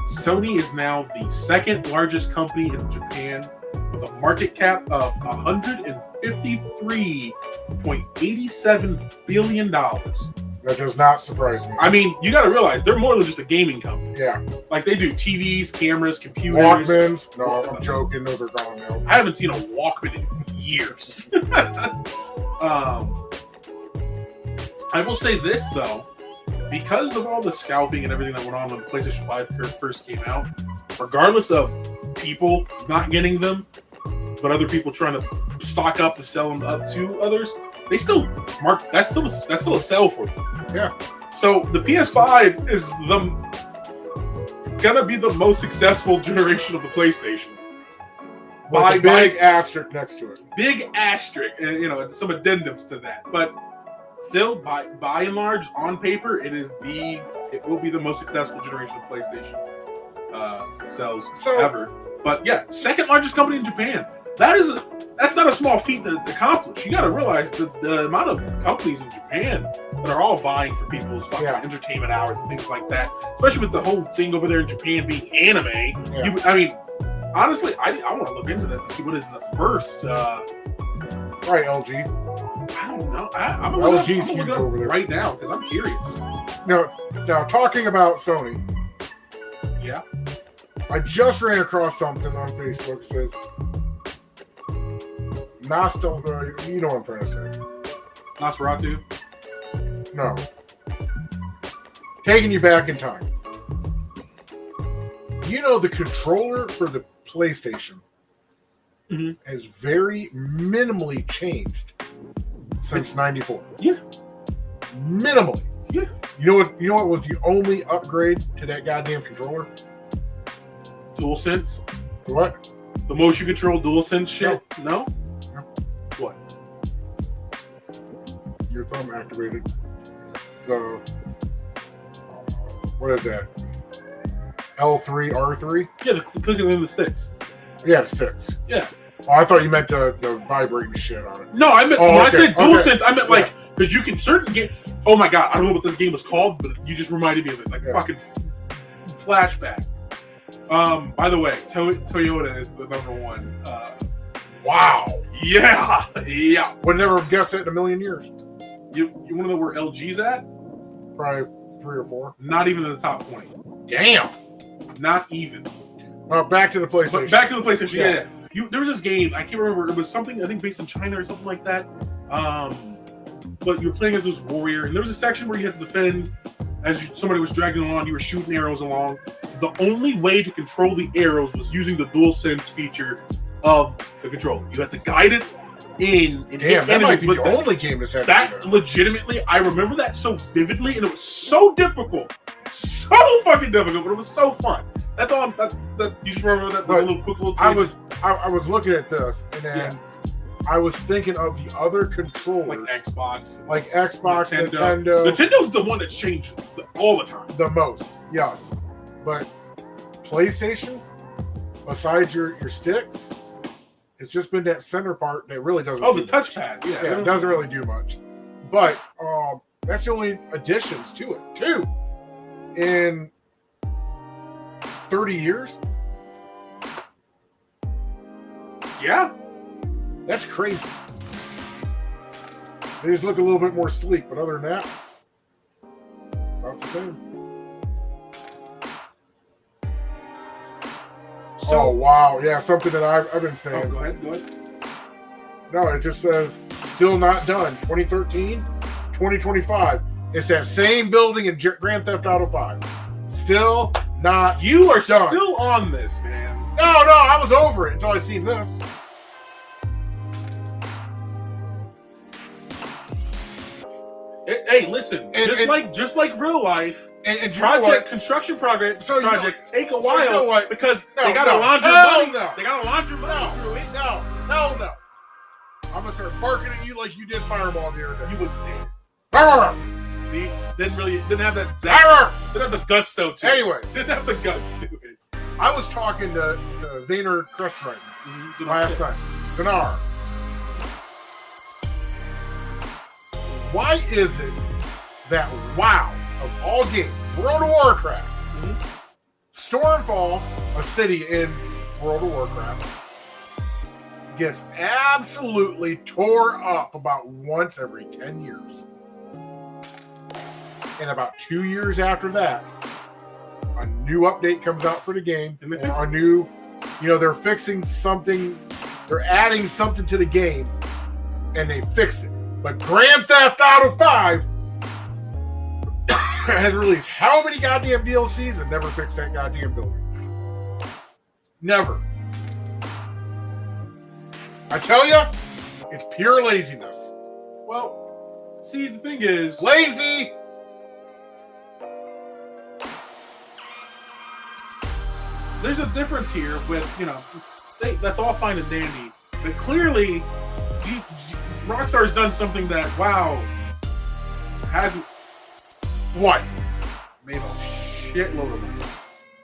[SPEAKER 2] Sony is now the second largest company in Japan with a market cap of $153.87 billion.
[SPEAKER 1] That does not surprise me.
[SPEAKER 2] I mean, you got to realize they're more than just a gaming company.
[SPEAKER 1] Yeah.
[SPEAKER 2] Like they do TVs, cameras, computers.
[SPEAKER 1] Walkmans. No, I'm joking. Those are gone now.
[SPEAKER 2] I haven't seen a Walkman in years. I will say this, though. Because of all the scalping and everything that went on when the PlayStation 5 first came out, regardless of people not getting them, but other people trying to stock up to sell them up to others, they still mark that's still a sell for them.
[SPEAKER 1] Yeah.
[SPEAKER 2] So the PS5 is it's gonna be the most successful generation of the PlayStation.
[SPEAKER 1] With a big asterisk next to it.
[SPEAKER 2] Big asterisk, and some addendums to that, but. Still, by and large, on paper, it will be the most successful generation of PlayStation sales ever. But yeah, second largest company in Japan. That's not a small feat to accomplish. You got to realize the amount of companies in Japan that are all vying for people's fucking entertainment hours and things like that. Especially with the whole thing over there in Japan being anime. Yeah. I mean, honestly, I want to look into that and see what is the first.
[SPEAKER 1] Right, LG.
[SPEAKER 2] I don't know. I'm gonna look it up over there right now because I'm curious.
[SPEAKER 1] Now talking about Sony.
[SPEAKER 2] Yeah.
[SPEAKER 1] I just ran across something on Facebook that says nostalgia. You know what I'm trying to say.
[SPEAKER 2] Nosferatu?
[SPEAKER 1] No. Taking you back in time. You know the controller for the PlayStation has very minimally changed since '94.
[SPEAKER 2] Yeah.
[SPEAKER 1] Minimally.
[SPEAKER 2] Yeah.
[SPEAKER 1] You know what was the only upgrade to that goddamn controller?
[SPEAKER 2] DualSense.
[SPEAKER 1] What?
[SPEAKER 2] The motion control DualSense shit? No? What?
[SPEAKER 1] Your thumb activated. The what is that? L3, R3?
[SPEAKER 2] Yeah, the clicking in the sticks.
[SPEAKER 1] Yeah, sticks.
[SPEAKER 2] Yeah.
[SPEAKER 1] Oh, I thought you meant the vibrating shit on it.
[SPEAKER 2] No, I meant when I said DualSense, I meant like because you can certain game. Oh my god, I don't know what this game was called, but you just reminded me of it. Like fucking flashback. By the way, Toyota is the number one.
[SPEAKER 1] Wow.
[SPEAKER 2] Yeah. Yeah.
[SPEAKER 1] Would never have guessed it in a million years.
[SPEAKER 2] You want to know where LG's at?
[SPEAKER 1] Probably 3 or 4.
[SPEAKER 2] Not even in the top 20.
[SPEAKER 1] Damn.
[SPEAKER 2] Not even.
[SPEAKER 1] Back to the PlayStation.
[SPEAKER 2] But back to the PlayStation. Yeah. There was this game. I can't remember. It was something I think based in China or something like that. But you were playing as this warrior, and there was a section where you had to defend as somebody was dragging along. You were shooting arrows along. The only way to control the arrows was using the DualSense feature of the controller. You had to guide it in and hit
[SPEAKER 1] that might
[SPEAKER 2] enemies
[SPEAKER 1] be
[SPEAKER 2] with
[SPEAKER 1] the only game that's had
[SPEAKER 2] that. Legitimately, I remember that so vividly, and it was so difficult, so fucking difficult, but it was so fun. That's all. That you just remember that little quick little.
[SPEAKER 1] I was looking at this, and then I was thinking of the other controllers,
[SPEAKER 2] like Xbox,
[SPEAKER 1] Nintendo.
[SPEAKER 2] Nintendo's the one that's changed all the time,
[SPEAKER 1] the most. Yes, but PlayStation, besides your sticks, it's just been that center part that really doesn't.
[SPEAKER 2] Oh, the touchpad. Yeah,
[SPEAKER 1] it doesn't really do much. But that's the only additions to it. 2 in 30 years.
[SPEAKER 2] Yeah,
[SPEAKER 1] that's crazy. They just look a little bit more sleek, but other than that, about the same. So, wow, yeah, something that I've been saying.
[SPEAKER 2] Oh, go ahead.
[SPEAKER 1] No, it just says still not done. 2013, 2025. It's that same building in Grand Theft Auto 5. Still not.
[SPEAKER 2] You are
[SPEAKER 1] done.
[SPEAKER 2] Still on this, man.
[SPEAKER 1] No, I was over it until I seen this.
[SPEAKER 2] Hey, listen. Just like real life.
[SPEAKER 1] And
[SPEAKER 2] construction projects take a while because they gotta launder money. They gotta launder money through it.
[SPEAKER 1] No. I'm gonna start barking at you like you did Fireball the other day.
[SPEAKER 2] You wouldn't dare. See, didn't have that didn't have the gusto to it.
[SPEAKER 1] Anyways,
[SPEAKER 2] didn't have the guts to it.
[SPEAKER 1] I was talking to Zaner Crestwright last night. Zanar. Why is it that WoW, of all games, World of Warcraft, Stormfall, a city in World of Warcraft, gets absolutely tore up about once every 10 years. And about 2 years after that, a new update comes out for the game.
[SPEAKER 2] And
[SPEAKER 1] they're fixing something, they're adding something to the game, and they fix it. But Grand Theft Auto 5 has released how many goddamn DLCs and never fixed that goddamn building? Never. I tell you, it's pure laziness.
[SPEAKER 2] Well, see, the thing is...
[SPEAKER 1] Lazy!
[SPEAKER 2] There's a difference here with, that's all fine and dandy. But clearly, Rockstar's done something that WoW hasn't.
[SPEAKER 1] What?
[SPEAKER 2] Made a shitload of money.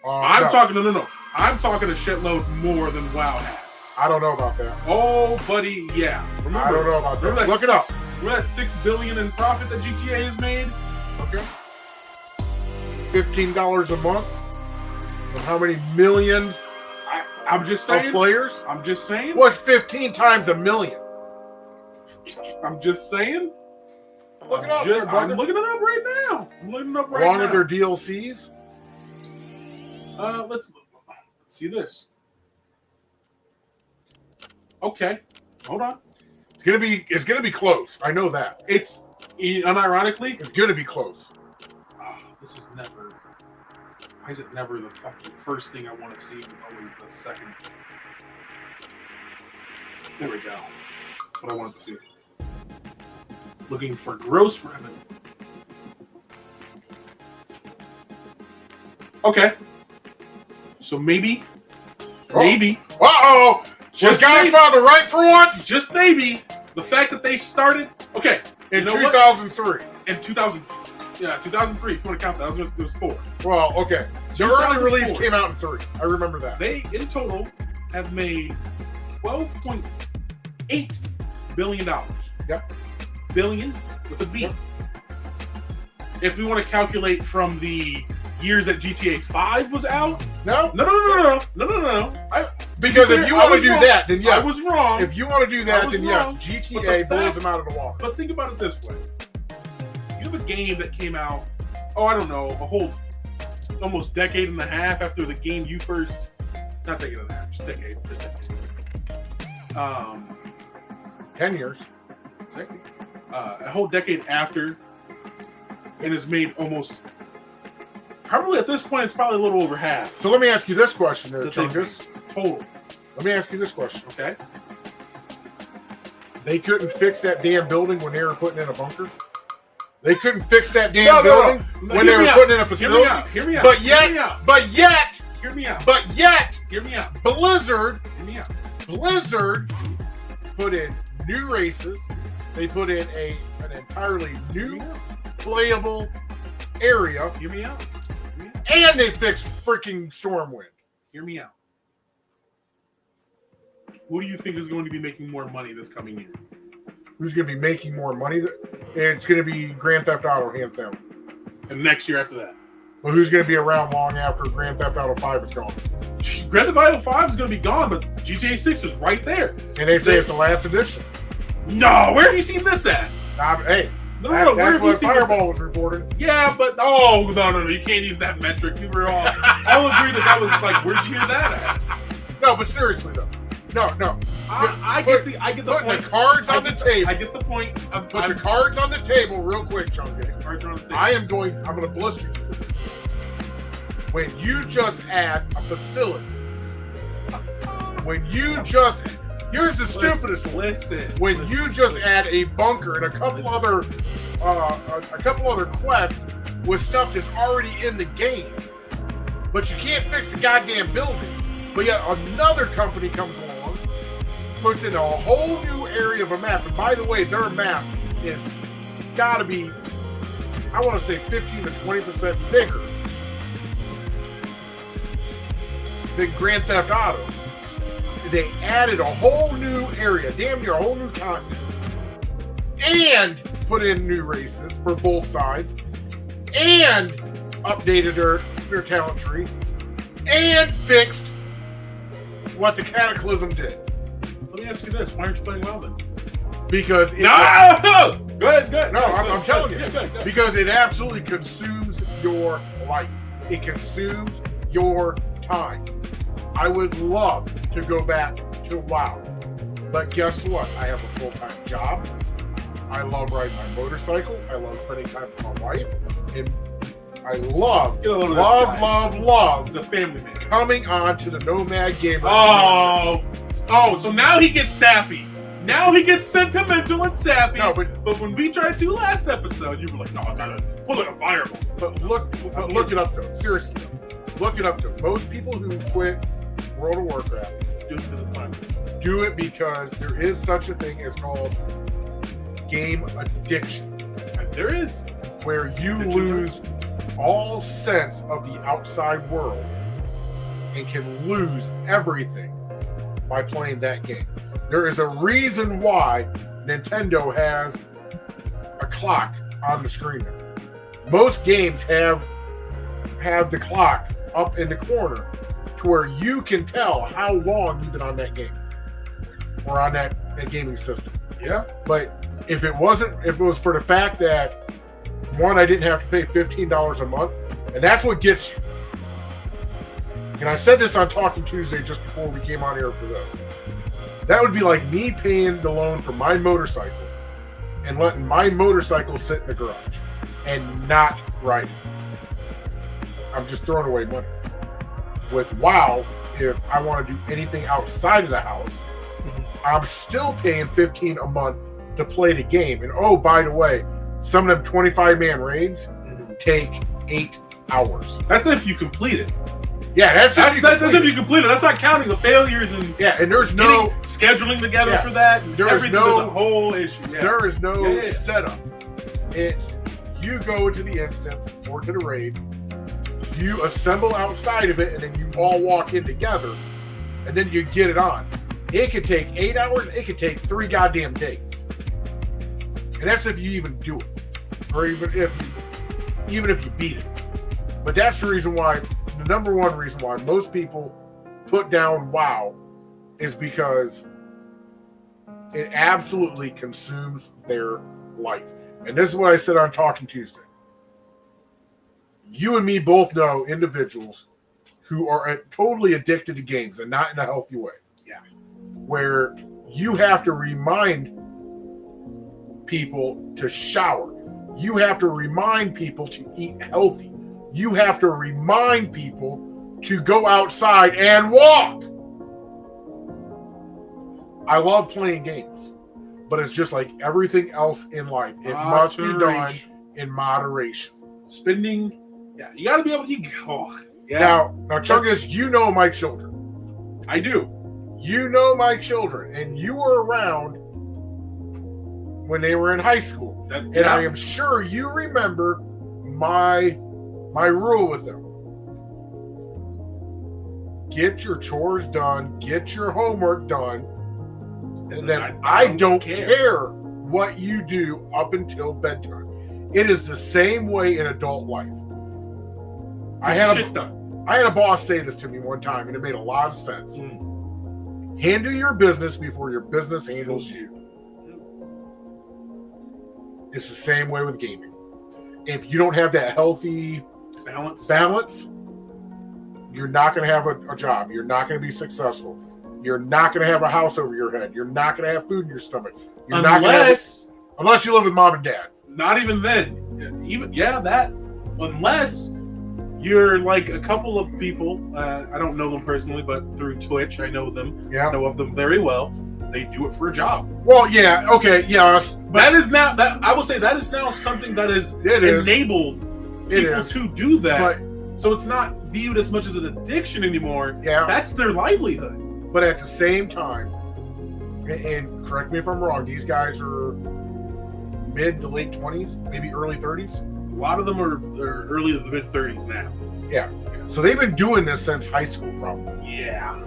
[SPEAKER 2] I'm talking a shitload more than WoW has.
[SPEAKER 1] I don't know about that.
[SPEAKER 2] Oh, buddy, yeah.
[SPEAKER 1] Remember, I don't know about that. Look it up.
[SPEAKER 2] Remember that $6 billion in profit that GTA has made?
[SPEAKER 1] Okay. $15 a month. And how many millions?
[SPEAKER 2] I'm just saying.
[SPEAKER 1] Of players?
[SPEAKER 2] I'm just saying.
[SPEAKER 1] What's 15 times a million?
[SPEAKER 2] I'm just saying.
[SPEAKER 1] Look it up.
[SPEAKER 2] I'm looking it up right now.
[SPEAKER 1] Along with their DLCs.
[SPEAKER 2] Let's see this. Okay, hold on.
[SPEAKER 1] It's gonna be close. I know that.
[SPEAKER 2] It's unironically,
[SPEAKER 1] it's gonna be close.
[SPEAKER 2] Oh, this is never. Why is it never the fucking first thing I want to see? It's always the second. There we go. That's what I wanted to see. Looking for gross revenue. Okay. So maybe.
[SPEAKER 1] Uh-oh! Was Godfather right for once?
[SPEAKER 2] Just maybe. The fact that they started. Okay.
[SPEAKER 1] In 2003.
[SPEAKER 2] In 2000. Yeah, 2003. If you want to count that, it was 4.
[SPEAKER 1] Well, okay. The early release came out in 3. I remember that.
[SPEAKER 2] They, in total, have made $12.8 billion.
[SPEAKER 1] Yep.
[SPEAKER 2] Billion with a B.
[SPEAKER 1] Yep.
[SPEAKER 2] If we want to calculate from the years that GTA 5 was out.
[SPEAKER 1] No.
[SPEAKER 2] Because
[SPEAKER 1] if you want to do that, then yes.
[SPEAKER 2] I was wrong.
[SPEAKER 1] If you want to do that, then yes. GTA blows them out of the water.
[SPEAKER 2] But think about it this way. You have a game that came out, I don't know, a whole almost decade and a half after the game you first, not decade and a half, just decade.
[SPEAKER 1] 10 years.
[SPEAKER 2] A whole decade after, and has made almost, probably at this point, it's probably a little over half.
[SPEAKER 1] So let me ask you this question, Chungus.
[SPEAKER 2] Total.
[SPEAKER 1] Let me ask you this question.
[SPEAKER 2] Okay.
[SPEAKER 1] They couldn't fix that damn building when they were putting in a bunker? They couldn't fix that damn building when they were putting in a facility?
[SPEAKER 2] Hear me out.
[SPEAKER 1] But yet,
[SPEAKER 2] hear me out.
[SPEAKER 1] Blizzard,
[SPEAKER 2] hear me out.
[SPEAKER 1] Blizzard put in new races. They put in an entirely new playable area.
[SPEAKER 2] Hear me out.
[SPEAKER 1] And they fixed freaking Stormwind.
[SPEAKER 2] Hear me out. Who do you think is going to be making more money this coming year?
[SPEAKER 1] Who's going to be making more money? It's going to be Grand Theft Auto, hands down.
[SPEAKER 2] And next year after that?
[SPEAKER 1] Well, who's going to be around long after Grand Theft Auto 5 is gone?
[SPEAKER 2] Grand Theft Auto 5 is going to be gone, but GTA 6 is right there.
[SPEAKER 1] And they say it's the last edition.
[SPEAKER 2] No, where have you seen this at?
[SPEAKER 1] Hey.
[SPEAKER 2] No, where have you seen
[SPEAKER 1] Fireball was reporting.
[SPEAKER 2] Yeah, but no, you can't use that metric. You were all. I'll agree that was like, where'd you hear that at?
[SPEAKER 1] No, but seriously though, no.
[SPEAKER 2] I get the point.
[SPEAKER 1] The cards on the table.
[SPEAKER 2] I get the point.
[SPEAKER 1] Put the cards on the table, real quick, Chungus. I'm going to blister you for this. When you just add a facility, here's the stupidest one.
[SPEAKER 2] Listen.
[SPEAKER 1] When you just add a bunker and a couple other quests with stuff that's already in the game, but you can't fix the goddamn building. But yet another company comes along, puts in a whole new area of a map, and by the way, their map is got to be, I want to say 15 to 20% bigger than Grand Theft Auto. They added a whole new area, damn near a whole new continent, and put in new races for both sides, and updated their talent tree, and fixed what the Cataclysm did.
[SPEAKER 2] Let me ask you this: why aren't you playing WoW then?
[SPEAKER 1] Because
[SPEAKER 2] go ahead.
[SPEAKER 1] No, I'm telling you,
[SPEAKER 2] go.
[SPEAKER 1] Because it absolutely consumes your life. It consumes your time. I would love to go back to WoW, but guess what? I have a full-time job. I love riding my motorcycle. I love spending time with my wife, and I love.
[SPEAKER 2] He's a family man.
[SPEAKER 1] Coming on to the Gnomad Gamer.
[SPEAKER 2] So now he gets sappy. Now he gets sentimental and sappy.
[SPEAKER 1] No,
[SPEAKER 2] but when we tried to last episode, you were like, "No, I gotta pull like a fireball."
[SPEAKER 1] But look it up though. Seriously, look it up though. Most people who quit World of Warcraft do it because there is such a thing as called game addiction.
[SPEAKER 2] There is,
[SPEAKER 1] where you lose all sense of the outside world and can lose everything by playing that game. There is a reason why Nintendo has a clock on the screen there. Most games have the clock up in the corner to where you can tell how long you've been on that game or on that gaming system.
[SPEAKER 2] Yeah.
[SPEAKER 1] But if it was for the fact that, one, I didn't have to pay $15 a month, and that's what gets you. And I said this on Talking Tuesday just before we came on here for this. That would be like me paying the loan for my motorcycle and letting my motorcycle sit in the garage and not riding. I'm just throwing away money. With WoW, if I want to do anything outside of the house, I'm still paying $15 a month to play the game. And oh, by the way, some of them 25-man raids take 8 hours.
[SPEAKER 2] That's if you complete it.
[SPEAKER 1] Yeah, that's if
[SPEAKER 2] you complete it. That's not counting the failures and
[SPEAKER 1] and there's no
[SPEAKER 2] scheduling together for that. There's a whole issue. Yeah.
[SPEAKER 1] There is no setup. It's you go to the instance or to the raid, you assemble outside of it, and then you all walk in together, and then you get it on. It could take 8 hours. It could take 3 goddamn days, and that's if you even do it, or even if you beat it. But that's the reason why. The number one reason why most people put down WoW is because it absolutely consumes their life. And this is what I said on Talking Tuesday. You and me both know individuals who are totally addicted to games and not in a healthy way.
[SPEAKER 2] Yeah.
[SPEAKER 1] Where you have to remind people to shower. You have to remind people to eat healthy. You have to remind people to go outside and walk. I love playing games, but it's just like everything else in life. It must be done in moderation.
[SPEAKER 2] Spending, you got to be able to.
[SPEAKER 1] Now, Chungus, you know my children.
[SPEAKER 2] I do.
[SPEAKER 1] You know my children, and you were around when they were in high school. And I am sure you remember my rule with them. Get your chores done, get your homework done, and then I don't care what you do up until bedtime. It is the same way in adult life. I had a boss say this to me one time, and it made a lot of sense. Handle your business before your business handles you. It's the same way with gaming. If you don't have that healthy balance, you're not going to have a job. You're not going to be successful. You're not going to have a house over your head. You're not going to have food in your stomach. Unless you live with mom and dad.
[SPEAKER 2] Not even then. Unless you're like a couple of people. I don't know them personally, but through Twitch, I know them. Yeah. I know of them very well. They do it for a job.
[SPEAKER 1] Well, yeah, okay, yes.
[SPEAKER 2] But that is now I will say that is now something that is enabled people to do that. But, so it's not viewed as much as an addiction anymore. Yeah. That's their livelihood.
[SPEAKER 1] But at the same time, and correct me if I'm wrong, these guys are mid to late 20s, maybe early 30s.
[SPEAKER 2] A lot of them are early to the mid 30s now.
[SPEAKER 1] Yeah. So they've been doing this since high school, probably.
[SPEAKER 2] Yeah.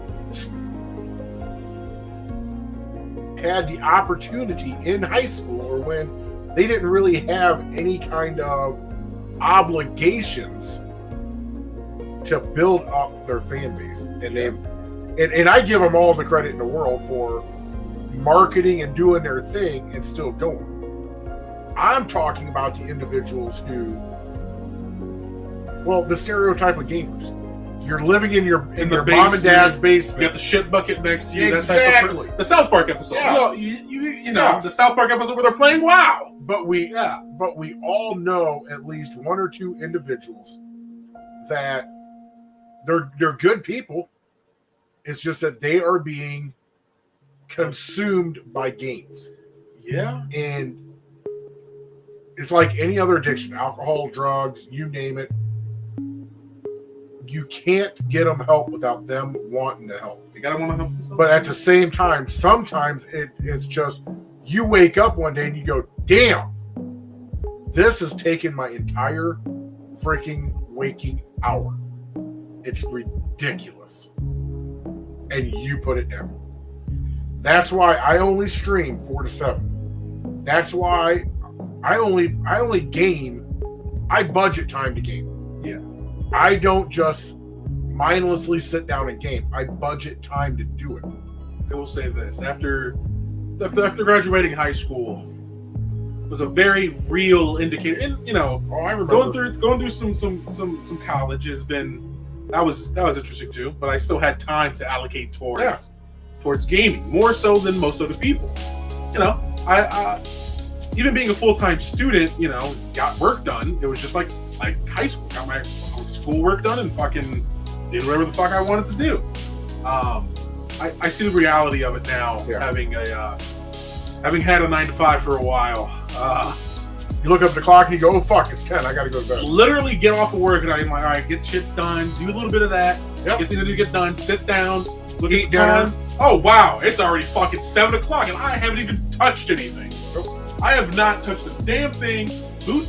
[SPEAKER 1] Had the opportunity in high school, or when they didn't really have any kind of obligations to build up their fan base, and and I give them all the credit in the world for marketing and doing their thing and still going. I'm talking about the individuals who, the stereotype of gamers. You're living in your mom and dad's basement.
[SPEAKER 2] You got the shit bucket next to you.
[SPEAKER 1] Exactly.
[SPEAKER 2] The South Park episode. Yes. You know the South Park episode where they're playing WoW.
[SPEAKER 1] But we all know at least one or two individuals that they're good people. It's just that they are being consumed by games.
[SPEAKER 2] Yeah.
[SPEAKER 1] And it's like any other addiction, alcohol, drugs, you name it. You can't get them help without them wanting to help.
[SPEAKER 2] They gotta want to help themselves.
[SPEAKER 1] But at the same time, sometimes it's just you wake up one day and you go, damn, this has taken my entire freaking waking hour. It's ridiculous. And you put it down. That's why I only stream 4 to 7. That's why I only game. I budget time to game.
[SPEAKER 2] Yeah.
[SPEAKER 1] I don't just mindlessly sit down and game. I budget time to do it.
[SPEAKER 2] I will say this: after graduating high school, was a very real indicator. And you know,
[SPEAKER 1] I remember
[SPEAKER 2] going through some college has been that was interesting too. But I still had time to allocate towards gaming more so than most other people. You know, I even being a full-time student, you know, got work done. It was just like high school, got my schoolwork done and fucking did whatever the fuck I wanted to do. I see the reality of it now, having had a 9 to 5 for a while.
[SPEAKER 1] You look up the clock and you go, oh fuck, it's 10, I gotta go to bed.
[SPEAKER 2] Literally get off of work and I'm like, all right, get shit done, do a little bit of that, get things to get done, sit down, look at the time. Oh wow, it's already fucking 7 o'clock and I haven't even touched anything.
[SPEAKER 1] Nope.
[SPEAKER 2] I have not touched a damn thing.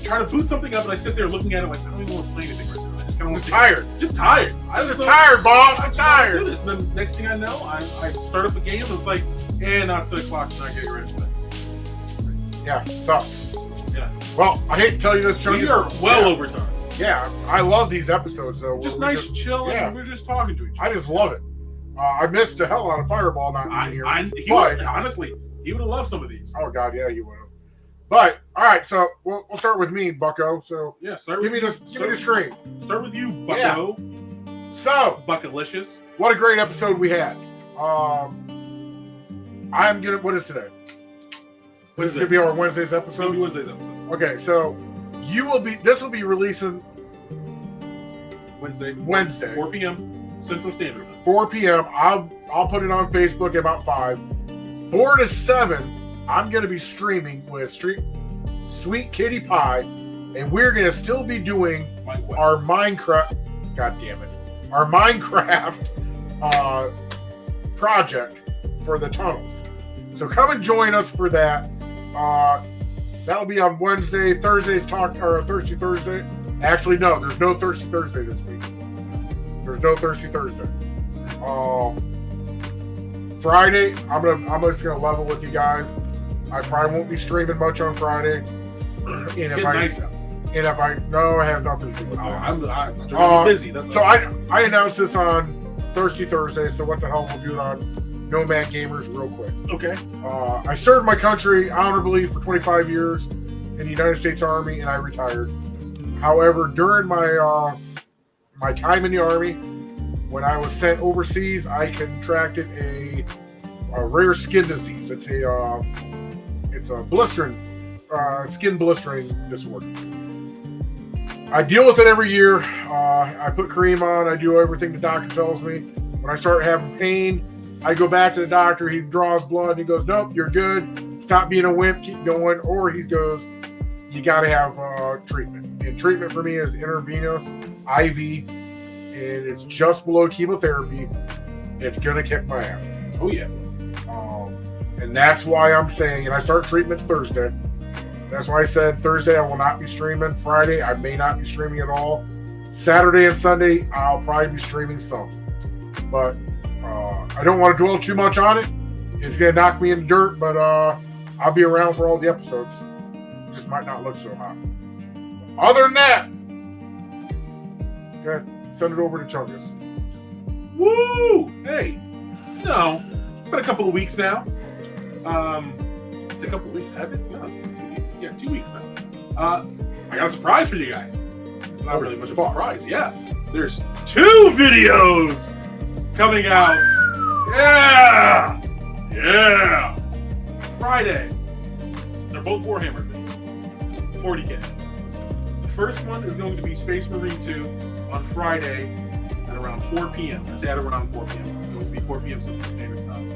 [SPEAKER 2] Try to boot something up and I sit there looking at it like, I don't even want to play anything right now. I just kind of
[SPEAKER 1] tired.
[SPEAKER 2] Just tired.
[SPEAKER 1] I'm just tired, Bob. I'm tired.
[SPEAKER 2] Do this. And then next thing I know, I start up the game and it's like, now it's 6 o'clock and I get ready for bed.
[SPEAKER 1] Yeah, sucks.
[SPEAKER 2] Yeah.
[SPEAKER 1] Well, I hate to tell you this, Chuck.
[SPEAKER 2] We are well over time.
[SPEAKER 1] Yeah, I love these episodes though.
[SPEAKER 2] Just nice, chill, and we're just talking to each other.
[SPEAKER 1] I just love it. I missed the hell out of Fireball not being here.
[SPEAKER 2] Honestly, he would have loved some of these.
[SPEAKER 1] Oh god, yeah, you would have. But all right, so we'll start with me, Bucko. So
[SPEAKER 2] yeah,
[SPEAKER 1] give me the screen.
[SPEAKER 2] Start with you, Bucko.
[SPEAKER 1] Yeah. So
[SPEAKER 2] Buckalicious.
[SPEAKER 1] What a great episode we had. What is today? This is gonna be our Wednesday's episode.
[SPEAKER 2] It'll be Wednesday's episode.
[SPEAKER 1] Okay, so this will be releasing
[SPEAKER 2] Wednesday, 4 p.m. Central Standard Time.
[SPEAKER 1] 4 p.m. I'll put it on Facebook at about 5. 4 to 7. I'm going to be streaming with Sweet Kitty Pie, and we're going to still be doing our Minecraft. God damn it! Our Minecraft project for the tunnels. So come and join us for that. That'll be on Wednesday. Thursday. Actually, no, there's no Thirsty Thursday this week. There's no Thirsty Thursday. Friday, I'm just gonna level with you guys. I probably won't be streaming much on Friday.
[SPEAKER 2] It's getting nice out.
[SPEAKER 1] And if it has nothing to do with that.
[SPEAKER 2] I'm busy. That's
[SPEAKER 1] I announced this on Thirsty Thursday. So what the hell, we'll do it on Gnomad Gamers real quick.
[SPEAKER 2] Okay.
[SPEAKER 1] I served my country honorably for 25 years in the United States Army, and I retired. However, during my my time in the Army, when I was sent overseas, I contracted a rare skin disease. It's a blistering, skin blistering disorder. I deal with it every year. I put cream on. I do everything the doctor tells me. When I start having pain, I go back to the doctor. He draws blood and he goes, nope, you're good. Stop being a wimp. Keep going. Or he goes, you got to have treatment. And treatment for me is intravenous, IV, and it's just below chemotherapy. It's going to kick my ass.
[SPEAKER 2] Oh, yeah.
[SPEAKER 1] And that's why I'm saying, and I start treatment Thursday. That's why I said Thursday I will not be streaming. Friday I may not be streaming at all. Saturday and Sunday I'll probably be streaming some. But I don't want to dwell too much on it. It's going to knock me in the dirt, but I'll be around for all the episodes. It just might not look so hot. Other than that, okay, send it over to Chungus.
[SPEAKER 2] Woo! Hey, no, it's been a couple of weeks now. It's a couple of weeks, has it? No, it's been 2 weeks. Yeah, 2 weeks now. I got a surprise for you guys. It's not really much of a surprise. Yeah, there's 2 videos coming out. Yeah. Friday. They're both Warhammer videos. 40K. The first one is going to be Space Marine 2 on Friday at around 4 p.m. I say at around 4 p.m. It's going to be 4 p.m. Central Standard Time.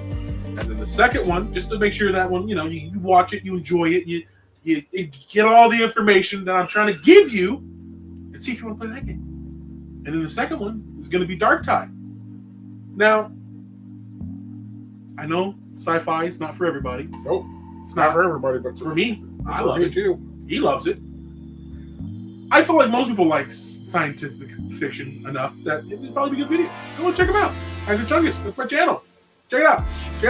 [SPEAKER 2] And then the second one, just to make sure that one, you watch it, you enjoy it, you get all the information that I'm trying to give you, and see if you want to play that game. And then the second one is going to be Dark Tide. Now, I know sci-fi is not for everybody.
[SPEAKER 1] Nope, it's not for everybody, but
[SPEAKER 2] for me, I love it
[SPEAKER 1] too.
[SPEAKER 2] He loves it. I feel like most people like scientific fiction enough that it'd probably be a good video. Go and check them out. Guys, Chungus, that's my channel. Check it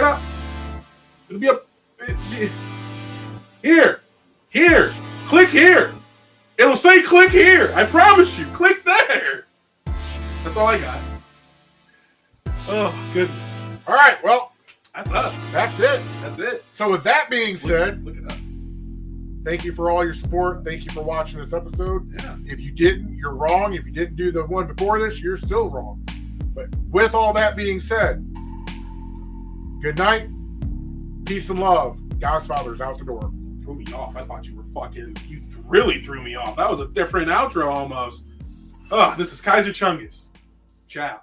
[SPEAKER 2] out. It'll be up here. Click here. It'll say click here. I promise you. Click there. That's all I got. Oh, goodness.
[SPEAKER 1] All right, well,
[SPEAKER 2] that's us.
[SPEAKER 1] That's it.
[SPEAKER 2] That's it.
[SPEAKER 1] So with that being said,
[SPEAKER 2] look at us.
[SPEAKER 1] Thank you for all your support. Thank you for watching this episode.
[SPEAKER 2] Yeah.
[SPEAKER 1] If you didn't, you're wrong. If you didn't do the one before this, you're still wrong. But with all that being said, good night, peace and love. God's Father's out the door.
[SPEAKER 2] Threw me off. I thought you were you really threw me off. That was a different outro almost. This is Kaiser Chungus. Ciao.